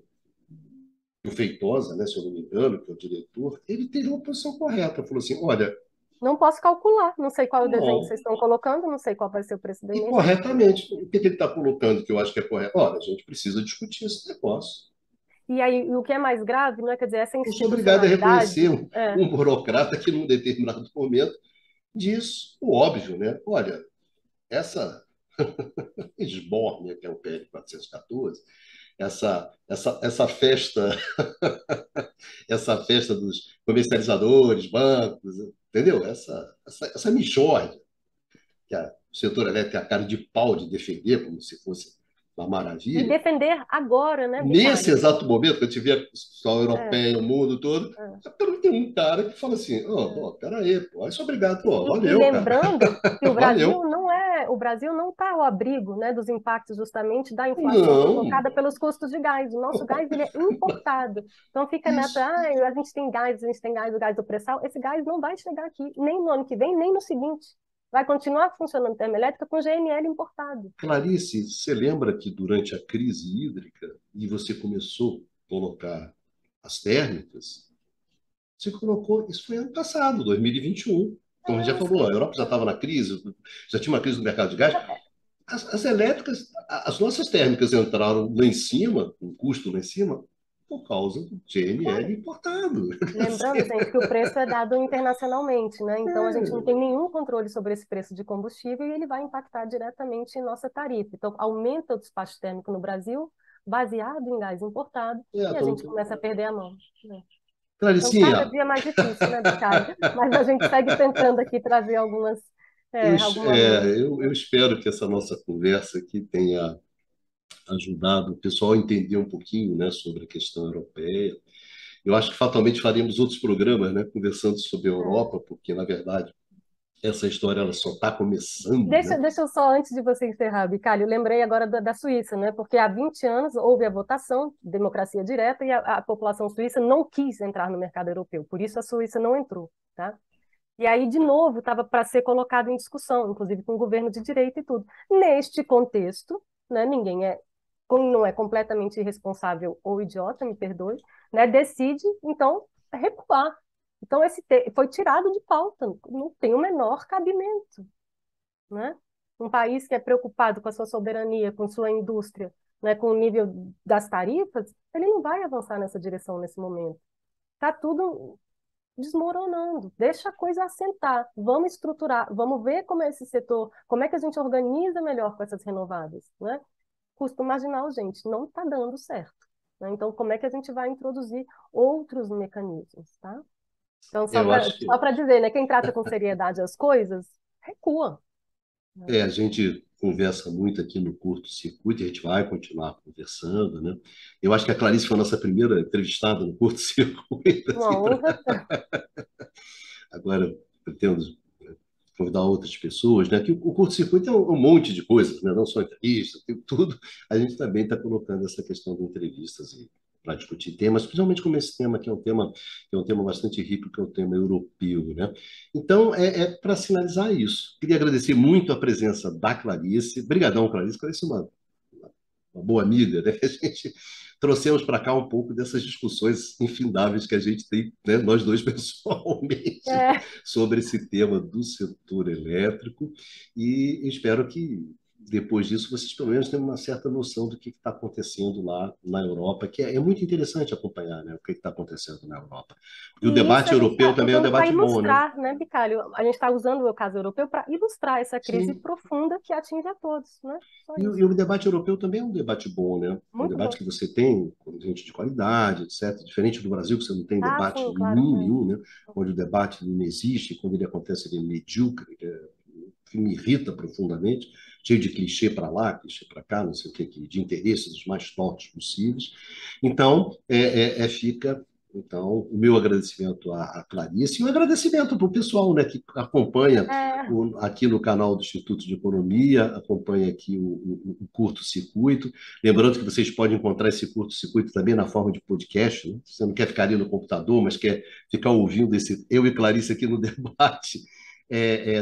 que o Feitosa, né, se eu não me engano, que é o diretor, ele teve uma posição correta. Falou assim: olha, não posso calcular. Não sei qual é o desenho que não. vocês estão colocando, não sei qual vai ser o preço da E energia. corretamente. O que ele está colocando que eu acho que é correto? Olha, a gente precisa discutir esse negócio. E aí, o que é mais grave, não é, quer dizer, essa Eu sou obrigado a institucionalidade, reconhecer um burocrata que, num determinado momento, diz o óbvio, né? Olha, essa esbórnia, que é o PL 414, essa festa, essa festa dos comercializadores, bancos, entendeu? Essa mijorra que o setor elétrico tem a cara de pau de defender como se fosse uma E maravilha. defender agora, né, Nesse Bicalho? exato momento, que eu tive a pessoal É, europeia, o mundo todo, é, tem um cara que fala assim, é. peraí, pô, isso obrigado, pô, E valeu, cara, lembrando que valeu. o Brasil não está ao abrigo, né, dos impactos justamente da inflação Não, provocada pelos custos de gás. O nosso gás ele é importado. Então fica nessa, isso, a gente tem gás, a gente tem gás, o gás do pré-sal. Esse gás não vai chegar aqui, nem no ano que vem, nem no seguinte. Vai continuar funcionando termoelétrica com GNL importado. Clarice, você lembra que durante a crise hídrica, e você começou a colocar as térmicas, você colocou, isso foi ano passado, 2021. Como a gente já Eu falou, a sei. Europa já estava na crise, já tinha uma crise no mercado de gás. As elétricas, as nossas térmicas entraram lá em cima, o custo lá em cima, por causa do GNL Claro. importado. Lembrando, gente, que o preço é dado internacionalmente, né? Então a gente não É, tem nenhum controle sobre esse preço de combustível e ele vai impactar diretamente em nossa tarifa. Então aumenta o despacho térmico no Brasil, baseado em gás importado, e a gente começa a perder a mão, né? Então cada Claricinha, dia é mais difícil, né, Bicalho? Mas a gente segue tentando aqui trazer algumas. eu espero que essa nossa conversa aqui tenha ajudado o pessoal a entender um pouquinho, né, sobre a questão europeia. Eu acho que fatalmente faremos outros programas, né, conversando sobre a É. Europa, porque, na verdade, essa história ela só está começando, Deixa, né? deixa eu só, antes de você encerrar, Bicalho, eu lembrei agora da Suíça, né? Porque há 20 anos houve a votação, democracia direta, e a população suíça não quis entrar no mercado europeu, por isso a Suíça não entrou, tá? E aí, de novo, estava para ser colocado em discussão, inclusive com o governo de direita e tudo. Neste contexto, né, não é completamente irresponsável ou idiota, me perdoe, né, decide, então, recuar. Então, foi tirado de pauta, não tem o menor cabimento, né? Um país que é preocupado com a sua soberania, com sua indústria, né, com o nível das tarifas, ele não vai avançar nessa direção nesse momento. Está tudo desmoronando. Deixa a coisa assentar. Vamos estruturar, vamos ver como é esse setor, como é que a gente organiza melhor com essas renováveis, né? Custo marginal, gente, não está dando certo, né? Então, como é que a gente vai introduzir outros mecanismos, tá? Então, Eu acho só que para dizer, né, quem trata com seriedade as coisas, recua, né? a gente conversa muito aqui no Curto Circuito e a gente vai continuar conversando, né? Eu acho que a Clarice foi a nossa primeira entrevistada no Curto Circuito, Uma assim, honra. agora pretendo convidar outras pessoas, né? Que o curto-circuito é um monte de coisas, né? Não só entrevistas, tem tudo. A gente também está colocando essa questão de entrevistas para discutir temas, principalmente como esse tema que é um tema bastante rico, que é o tema europeu, né? Então, para sinalizar isso. Queria agradecer muito a presença da Clarice. Obrigadão, Clarice. Clarice é uma boa amiga, né? A gente trouxemos para cá um pouco dessas discussões infindáveis que a gente tem, né, nós dois pessoalmente, É, sobre esse tema do setor elétrico, e espero que depois disso vocês pelo menos tenham uma certa noção do que está acontecendo lá na Europa, que é muito interessante acompanhar, né, o que está acontecendo na Europa. Porque o e isso debate a gente europeu está também é um usando para debate bom, né? ilustrar, né, Bicalho? A gente está usando o caso europeu para ilustrar essa crise Sim. profunda que atinge a todos, né? Só E, isso. o debate europeu também é um debate bom, né? É um Muito debate bom. que você tem com gente de qualidade, etc. Diferente do Brasil, que você não tem Ah, debate sim, claro. nenhum, né? Onde o debate não existe, quando ele acontece, ele é medíocre, que me irrita profundamente, cheio de clichê para lá, clichê para cá, não sei o que, de interesses os mais tortos possíveis. Então, fica então, o meu agradecimento à Clarice e um agradecimento para o pessoal, né, que acompanha É, aqui no canal do Instituto de Economia, acompanha aqui o curto-circuito. Lembrando que vocês podem encontrar esse curto-circuito também na forma de podcast, né? Você não quer ficar ali no computador, mas quer ficar ouvindo eu e Clarice aqui no debate,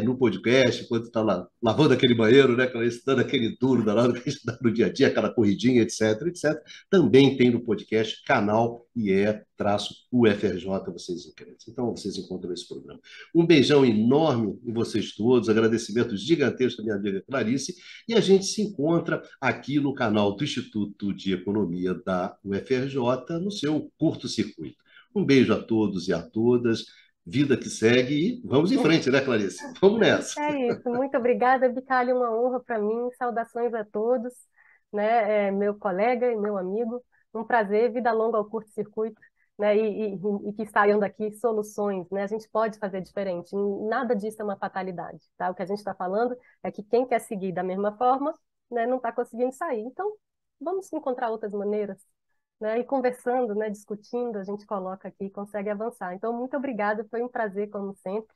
no podcast, quando está lá lavando aquele banheiro, né, Clarice, dando aquele duro danado que a gente dá no dia a dia, aquela corridinha, etc, etc. Também tem no podcast canal IE-UFRJ, vocês encontram. Então, vocês encontram esse programa. Um beijão enorme em vocês todos, agradecimentos gigantescos à minha amiga Clarice, e a gente se encontra aqui no canal do Instituto de Economia da UFRJ, no seu curto-circuito. Um beijo a todos e a todas. vida que segue e vamos em frente, né, Clarice? Vamos nessa. É isso, muito obrigada, Bicalho, uma honra para mim. Saudações a todos, né? Meu colega e meu amigo. Um prazer, vida longa ao curto-circuito, né? E que saiam daqui soluções, né? A gente pode fazer diferente. Nada disso é uma fatalidade, tá? O que a gente está falando é que quem quer seguir da mesma forma, né, não está conseguindo sair. Então, vamos encontrar outras maneiras, né? E conversando, né, discutindo, a gente coloca aqui e consegue avançar. Então, muito obrigada, foi um prazer, como sempre.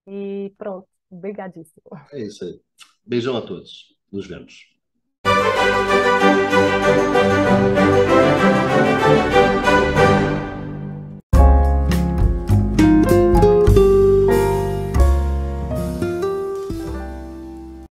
E pronto, obrigadíssimo. É isso aí. Beijão a todos. Nos vemos.